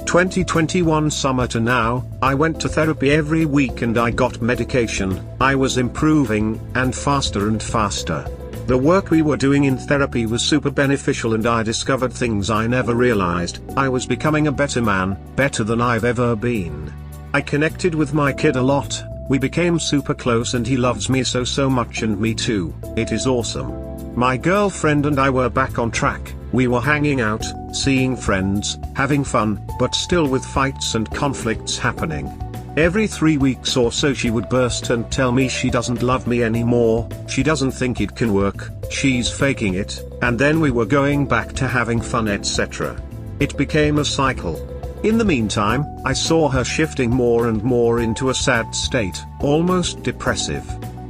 2021 summer to now, I went to therapy every week and I got medication. I was improving, and faster. The work we were doing in therapy was super beneficial and I discovered things I never realized. I was becoming a better man, better than I've ever been. I connected with my kid a lot, we became super close and he loves me so much and me too. It is awesome. My girlfriend and I were back on track, we were hanging out, seeing friends, having fun, but still with fights and conflicts happening. Every 3 weeks or so she would burst and tell me she doesn't love me anymore, she doesn't think it can work, she's faking it, and then we were going back to having fun, etc. It became a cycle. In the meantime, I saw her shifting more and more into a sad state, almost depressive.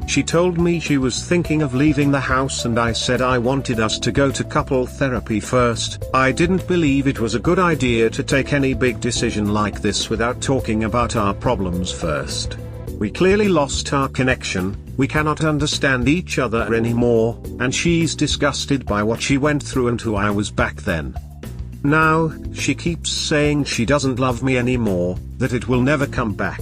She told me she was thinking of leaving the house and I said I wanted us to go to couple therapy first. I didn't believe it was a good idea to take any big decision like this without talking about our problems first. We clearly lost our connection, we cannot understand each other anymore, and she's disgusted by what she went through and who I was back then. Now, she keeps saying she doesn't love me anymore, that it will never come back.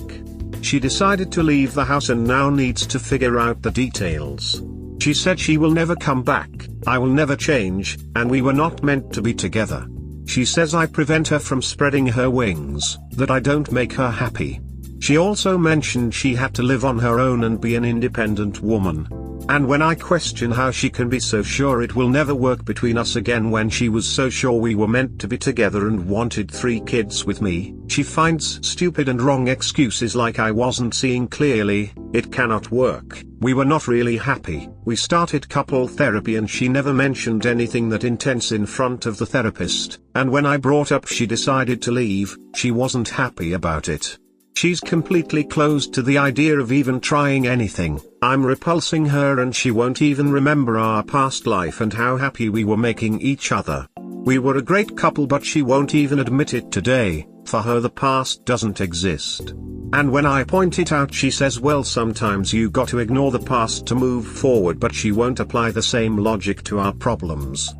She decided to leave the house and now needs to figure out the details. She said she will never come back, I will never change, and we were not meant to be together. She says I prevent her from spreading her wings, that I don't make her happy. She also mentioned she had to live on her own and be an independent woman. And when I question how she can be so sure it will never work between us again when she was so sure we were meant to be together and wanted 3 kids with me, she finds stupid and wrong excuses like I wasn't seeing clearly, it cannot work, we were not really happy, we started couple therapy and she never mentioned anything that intense in front of the therapist, and when I brought up she decided to leave, she wasn't happy about it. She's completely closed to the idea of even trying anything. I'm repulsing her and she won't even remember our past life and how happy we were making each other. We were a great couple but she won't even admit it today, for her the past doesn't exist. And when I point it out she says well sometimes you got to ignore the past to move forward, but she won't apply the same logic to our problems.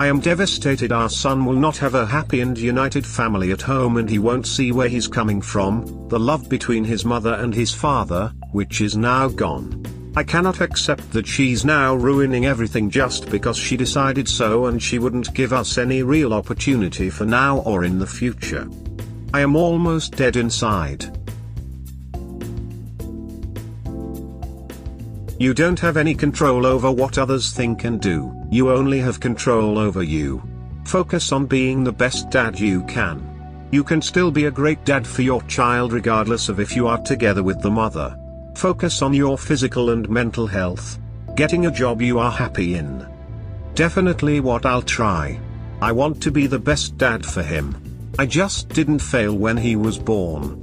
I am devastated. Our son will not have a happy and united family at home and he won't see where he's coming from, the love between his mother and his father, which is now gone. I cannot accept that she's now ruining everything just because she decided so and she wouldn't give us any real opportunity for now or in the future. I am almost dead inside. You don't have any control over what others think and do, you only have control over you. Focus on being the best dad you can. You can still be a great dad for your child regardless of if you are together with the mother. Focus on your physical and mental health. Getting a job you are happy in. Definitely what I'll try. I want to be the best dad for him. I just didn't fail when he was born.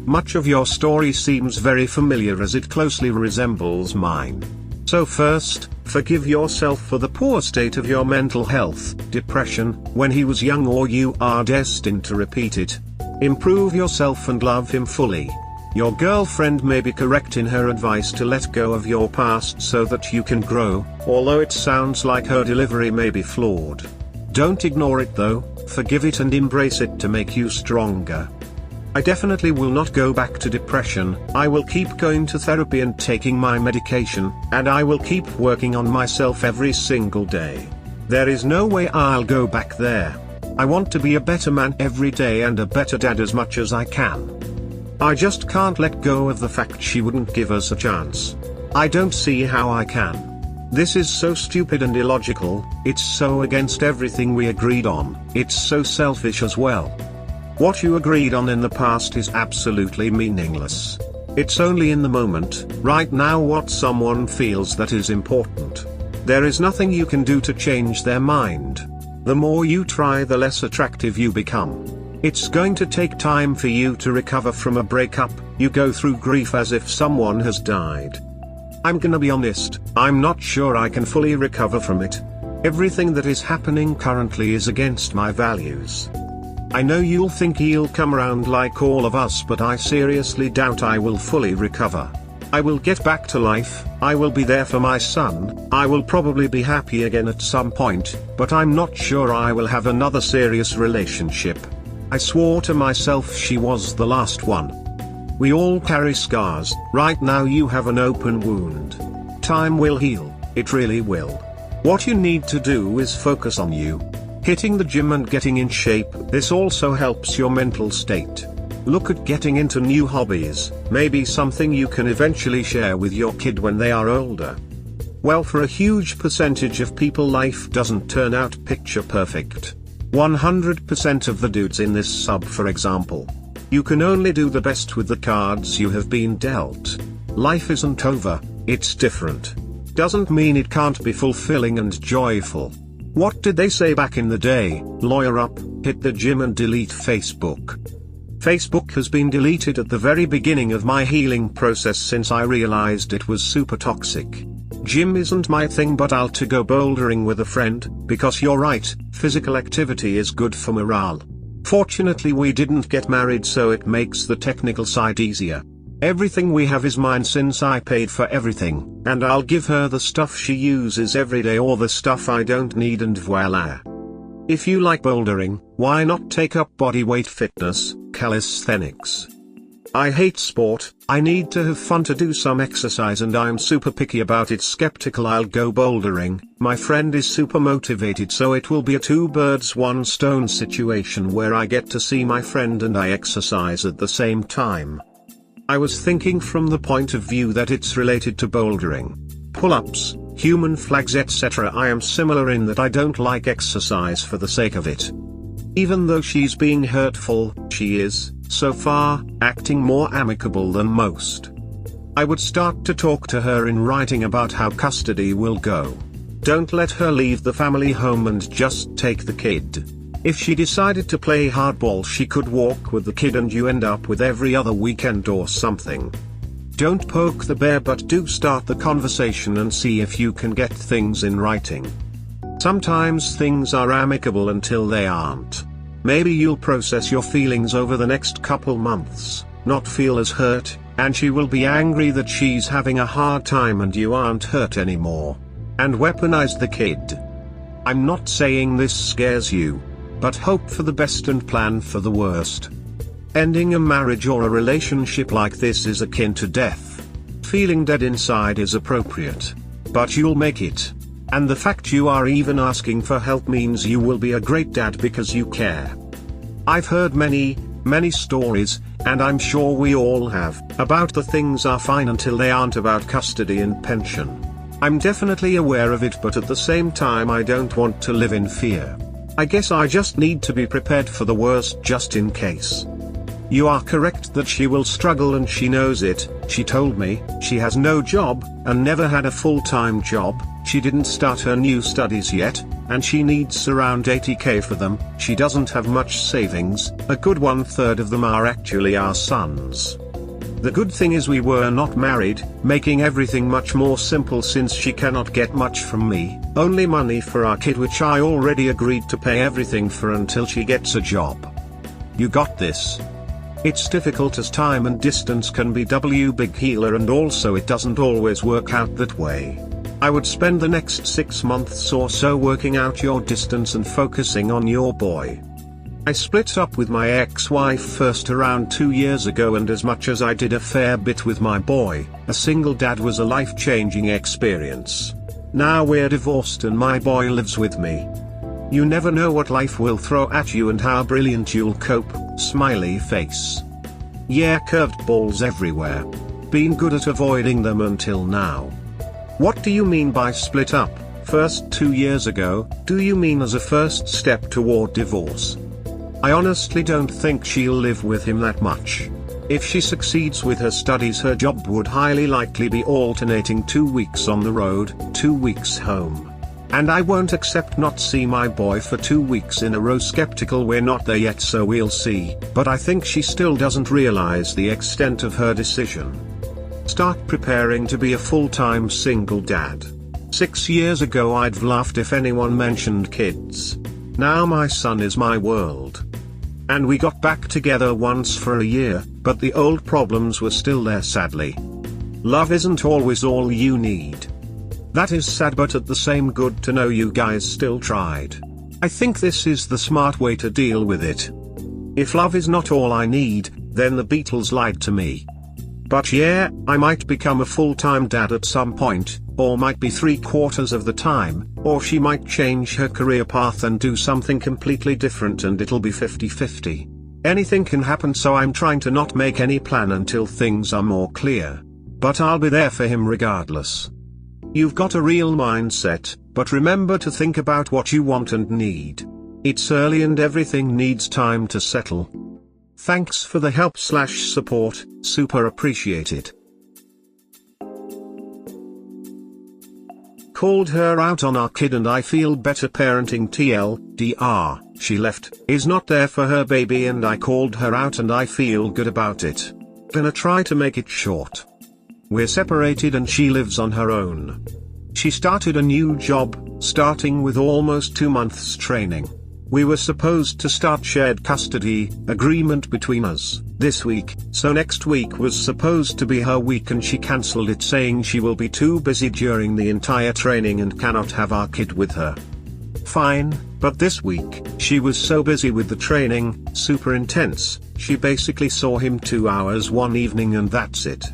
Much of your story seems very familiar as it closely resembles mine. So first, forgive yourself for the poor state of your mental health, depression, when he was young, or you are destined to repeat it. Improve yourself and love him fully. Your girlfriend may be correct in her advice to let go of your past so that you can grow, although it sounds like her delivery may be flawed. Don't ignore it though, forgive it and embrace it to make you stronger. I definitely will not go back to depression. I will keep going to therapy and taking my medication, and I will keep working on myself every single day. There is no way I'll go back there. I want to be a better man every day and a better dad as much as I can. I just can't let go of the fact she wouldn't give us a chance. I don't see how I can. This is so stupid and illogical, it's so against everything we agreed on, it's so selfish as well. What you agreed on in the past is absolutely meaningless. It's only in the moment, right now, what someone feels that is important. There is nothing you can do to change their mind. The more you try, the less attractive you become. It's going to take time for you to recover from a breakup. You go through grief as if someone has died. I'm gonna be honest, I'm not sure I can fully recover from it. Everything that is happening currently is against my values. I know you'll think he'll come around like all of us, but I seriously doubt I will fully recover. I will get back to life, I will be there for my son, I will probably be happy again at some point, but I'm not sure I will have another serious relationship. I swore to myself she was the last one. We all carry scars. Right now you have an open wound. Time will heal, it really will. What you need to do is focus on you. Hitting the gym and getting in shape, this also helps your mental state. Look at getting into new hobbies, maybe something you can eventually share with your kid when they are older. Well, for a huge percentage of people, life doesn't turn out picture perfect. 100% of the dudes in this sub, for example. You can only do the best with the cards you have been dealt. Life isn't over, it's different. Doesn't mean it can't be fulfilling and joyful. What did they say back in the day? Lawyer up, hit the gym and delete Facebook. Facebook has been deleted at the very beginning of my healing process since I realized it was super toxic. Gym isn't my thing, but I'll to go bouldering with a friend, because you're right, physical activity is good for morale. Fortunately we didn't get married, so it makes the technical side easier. Everything we have is mine since I paid for everything, and I'll give her the stuff she uses every day or the stuff I don't need, and voila. If you like bouldering, why not take up bodyweight fitness, calisthenics? I hate sport, I need to have fun to do some exercise, and I'm super picky about it. Skeptical I'll go bouldering, my friend is super motivated, so it will be a two birds one stone situation where I get to see my friend and I exercise at the same time. I was thinking from the point of view that it's related to bouldering. Pull-ups, human flags, etc. I am similar in that I don't like exercise for the sake of it. Even though she's being hurtful, she is, so far, acting more amicable than most. I would start to talk to her in writing about how custody will go. Don't let her leave the family home and just take the kid. If she decided to play hardball, she could walk with the kid and you end up with every other weekend or something. Don't poke the bear, but do start the conversation and see if you can get things in writing. Sometimes things are amicable until they aren't. Maybe you'll process your feelings over the next couple months, not feel as hurt, and she will be angry that she's having a hard time and you aren't hurt anymore. And weaponize the kid. I'm not saying this scares you, but hope for the best and plan for the worst. Ending a marriage or a relationship like this is akin to death. Feeling dead inside is appropriate. But you'll make it. And the fact you are even asking for help means you will be a great dad because you care. I've heard many stories, and I'm sure we all have, about the things are fine until they aren't, about custody and pension. I'm definitely aware of it, but at the same time I don't want to live in fear. I guess I just need to be prepared for the worst just in case. You are correct that she will struggle, and she knows it. She told me, she has no job, and never had a full-time job, she didn't start her new studies yet, and she needs around 80k for them. She doesn't have much savings, a good 1/3 of them are actually our sons. The good thing is we were not married, making everything much more simple since she cannot get much from me, only money for our kid, which I already agreed to pay everything for until she gets a job. You got this. It's difficult as time and distance can be big healer, and also it doesn't always work out that way. I would spend the next 6 months or so working out your distance and focusing on your boy. I split up with my ex-wife first around 2 years ago, and as much as I did a fair bit with my boy, a single dad was a life-changing experience. Now we're divorced and my boy lives with me. You never know what life will throw at you and how brilliant you'll cope, smiley face. Yeah, curved balls everywhere. Been good at avoiding them until now. What do you mean by split up? First 2 years ago, do you mean as a first step toward divorce? I honestly don't think she'll live with him that much. If she succeeds with her studies, her job would highly likely be alternating 2 weeks on the road, 2 weeks home. And I won't accept not see my boy for 2 weeks in a row. Skeptical, we're not there yet, so we'll see, but I think she still doesn't realize the extent of her decision. Start preparing to be a full-time single dad. 6 years ago I'd laughed if anyone mentioned kids. Now my son is my world. And we got back together once for a year, but the old problems were still there sadly. Love isn't always all you need. That is sad, but at the same good to know you guys still tried. I think this is the smart way to deal with it. If love is not all I need, then the Beatles lied to me. But yeah, I might become a full-time dad at some point, or might be 3/4 of the time, or she might change her career path and do something completely different and it'll be 50-50. Anything can happen, so I'm trying to not make any plan until things are more clear. But I'll be there for him regardless. You've got a real mindset, but remember to think about what you want and need. It's early and everything needs time to settle. Thanks for the help/support, super appreciated. Called her out on our kid and I feel better parenting TLDR, she left, is not there for her baby and I called her out and I feel good about it. Gonna try to make it short. We're separated and she lives on her own. She started a new job, starting with almost 2 months training. We were supposed to start shared custody agreement between us this week, so next week was supposed to be her week and she cancelled it saying she will be too busy during the entire training and cannot have our kid with her. Fine, but this week, she was so busy with the training, super intense, she basically saw him 2 hours one evening and that's it.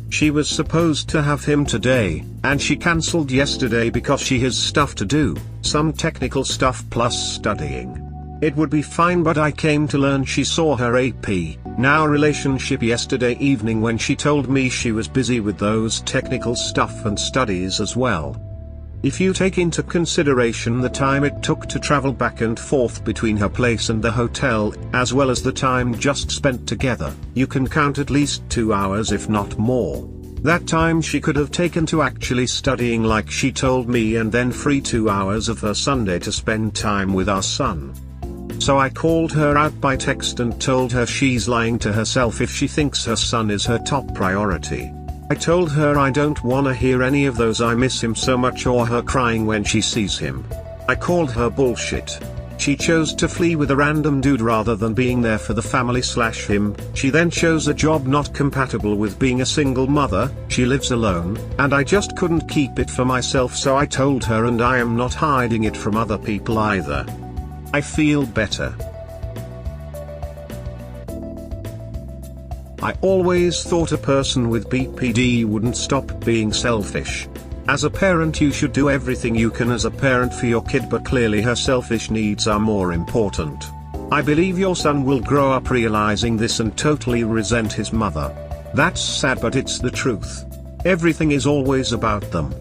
She was supposed to have him today, and she cancelled yesterday because she has stuff to do, some technical stuff plus studying. It would be fine, but I came to learn she saw her AP, now relationship yesterday evening when she told me she was busy with those technical stuff and studies as well. If you take into consideration the time it took to travel back and forth between her place and the hotel, as well as the time just spent together, you can count at least 2 hours if not more. That time she could have taken to actually studying like she told me and then free 2 hours of her Sunday to spend time with our son. So I called her out by text and told her she's lying to herself if she thinks her son is her top priority. I told her I don't wanna hear any of those "I miss him so much" or her crying when she sees him. I called her bullshit. She chose to flee with a random dude rather than being there for the family/him. She then chose a job not compatible with being a single mother, she lives alone, and I just couldn't keep it for myself, so I told her and I am not hiding it from other people either. I feel better. I always thought a person with BPD wouldn't stop being selfish. As a parent you should do everything you can as a parent for your kid, but clearly her selfish needs are more important. I believe your son will grow up realizing this and totally resent his mother. That's sad, but it's the truth. Everything is always about them.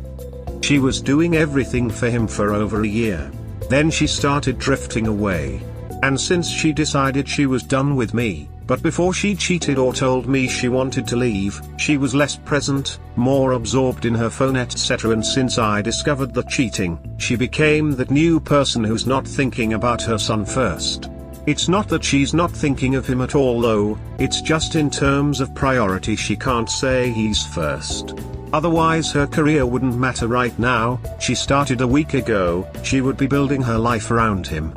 She was doing everything for him for over a year. Then she started drifting away. And since she decided she was done with me, but before she cheated or told me she wanted to leave, she was less present, more absorbed in her phone etc. And since I discovered the cheating, she became that new person who's not thinking about her son first. It's not that she's not thinking of him at all though, it's just in terms of priority she can't say he's first. Otherwise her career wouldn't matter right now. She started a week ago, she would be building her life around him.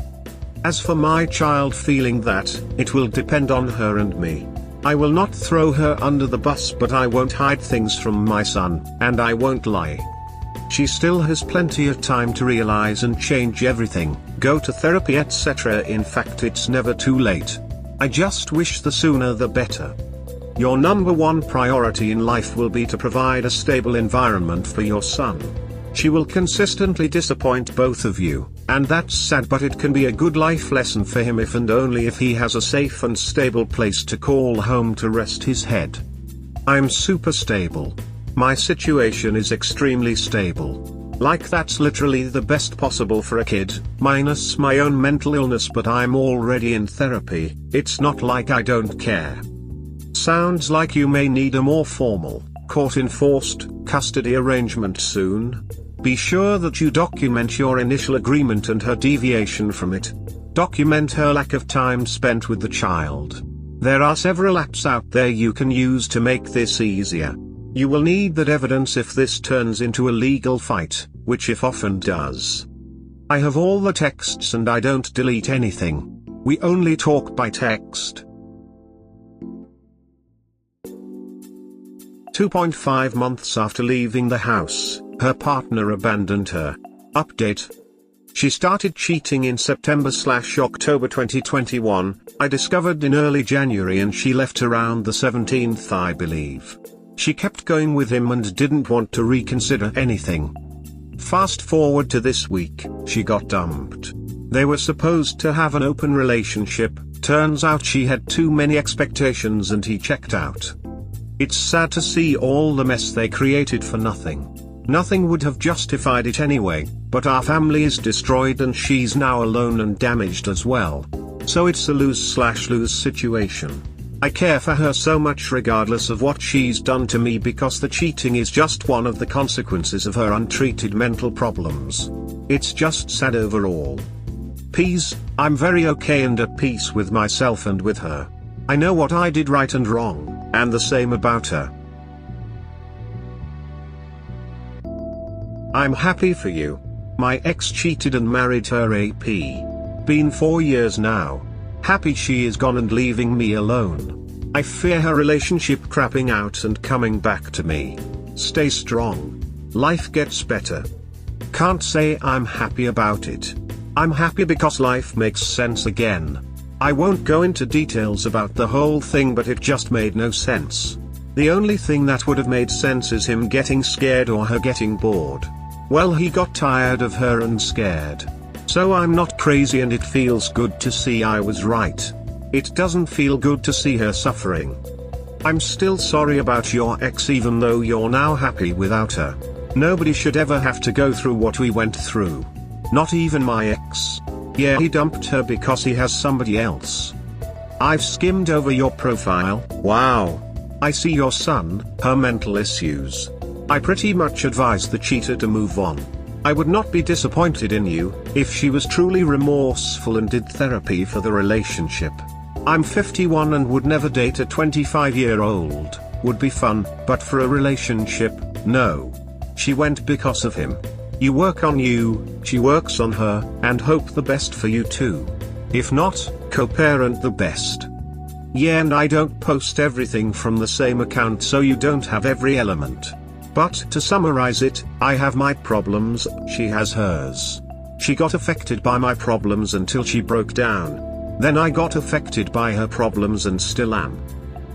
As for my child feeling that, it will depend on her and me. I will not throw her under the bus, but I won't hide things from my son, and I won't lie. She still has plenty of time to realize and change everything, go to therapy etc. In fact, it's never too late. I just wish the sooner the better. Your number one priority in life will be to provide a stable environment for your son. She will consistently disappoint both of you, and that's sad, but it can be a good life lesson for him if and only if he has a safe and stable place to call home to rest his head. I'm super stable. My situation is extremely stable. Like that's literally the best possible for a kid, minus my own mental illness, but I'm already in therapy, it's not like I don't care. Sounds like you may need a more formal, court-enforced, custody arrangement soon. Be sure that you document your initial agreement and her deviation from it. Document her lack of time spent with the child. There are several apps out there you can use to make this easier. You will need that evidence if this turns into a legal fight, which it often does. I have all the texts and I don't delete anything. We only talk by text. 2.5 months after leaving the house, her partner abandoned her. Update. She started cheating in September/October 2021, I discovered in early January, and she left around the 17th, I believe. She kept going with him and didn't want to reconsider anything. Fast forward to this week, she got dumped. They were supposed to have an open relationship, turns out she had too many expectations and he checked out. It's sad to see all the mess they created for nothing. Nothing would have justified it anyway, but our family is destroyed and she's now alone and damaged as well. So it's a lose/lose situation. I care for her so much regardless of what she's done to me, because the cheating is just one of the consequences of her untreated mental problems. It's just sad overall. Peace, I'm very okay and at peace with myself and with her. I know what I did right and wrong, and the same about her. I'm happy for you. My ex cheated and married her AP. Been 4 years now. Happy she is gone and leaving me alone. I fear her relationship crapping out and coming back to me. Stay strong. Life gets better. Can't say I'm happy about it. I'm happy because life makes sense again. I won't go into details about the whole thing, but it just made no sense. The only thing that would have made sense is him getting scared or her getting bored. Well, he got tired of her and scared. So I'm not crazy and it feels good to see I was right. It doesn't feel good to see her suffering. I'm still sorry about your ex even though you're now happy without her. Nobody should ever have to go through what we went through. Not even my ex. Yeah, he dumped her because he has somebody else. I've skimmed over your profile. Wow. I see your son, her mental issues. I pretty much advise the cheater to move on. I would not be disappointed in you, if she was truly remorseful and did therapy for the relationship. I'm 51 and would never date a 25-year-old, would be fun, but for a relationship, no. She went because of him. You work on you, she works on her, and hope the best for you too. If not, co-parent the best. Yeah, and I don't post everything from the same account so you don't have every element. But to summarize it, I have my problems, she has hers. She got affected by my problems until she broke down. Then I got affected by her problems and still am.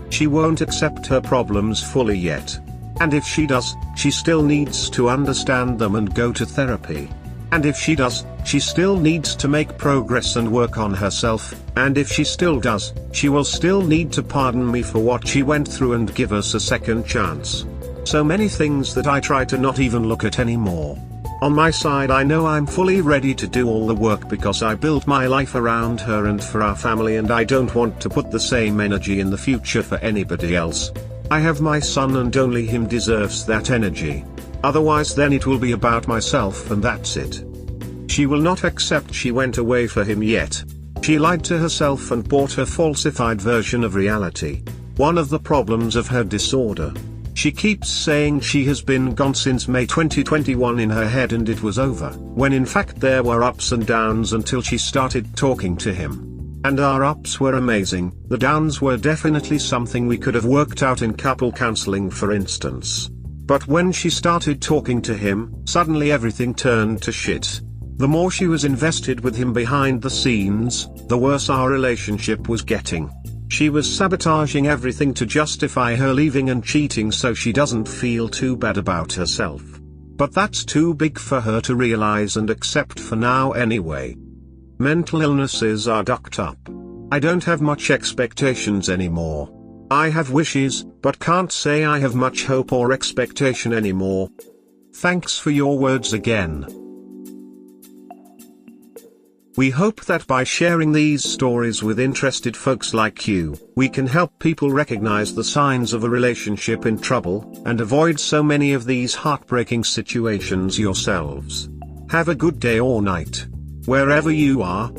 She won't accept her problems fully yet. And if she does, she still needs to understand them and go to therapy. And if she does, she still needs to make progress and work on herself, and if she still does, she will still need to pardon me for what she went through and give us a second chance. So many things that I try to not even look at anymore. On my side, I know I'm fully ready to do all the work because I built my life around her and for our family, and I don't want to put the same energy in the future for anybody else. I have my son and only him deserves that energy. Otherwise then it will be about myself and that's it. She will not accept she went away for him yet. She lied to herself and bought her falsified version of reality. One of the problems of her disorder. She keeps saying she has been gone since May 2021 in her head and it was over, when in fact there were ups and downs until she started talking to him. And our ups were amazing, the downs were definitely something we could have worked out in couple counseling for instance. But when she started talking to him, suddenly everything turned to shit. The more she was invested with him behind the scenes, the worse our relationship was getting. She was sabotaging everything to justify her leaving and cheating so she doesn't feel too bad about herself. But that's too big for her to realize and accept for now anyway. Mental illnesses are ducked up. I don't have much expectations anymore. I have wishes, but can't say I have much hope or expectation anymore. Thanks for your words again. We hope that by sharing these stories with interested folks like you, we can help people recognize the signs of a relationship in trouble, and avoid so many of these heartbreaking situations yourselves. Have a good day or night. Wherever you are,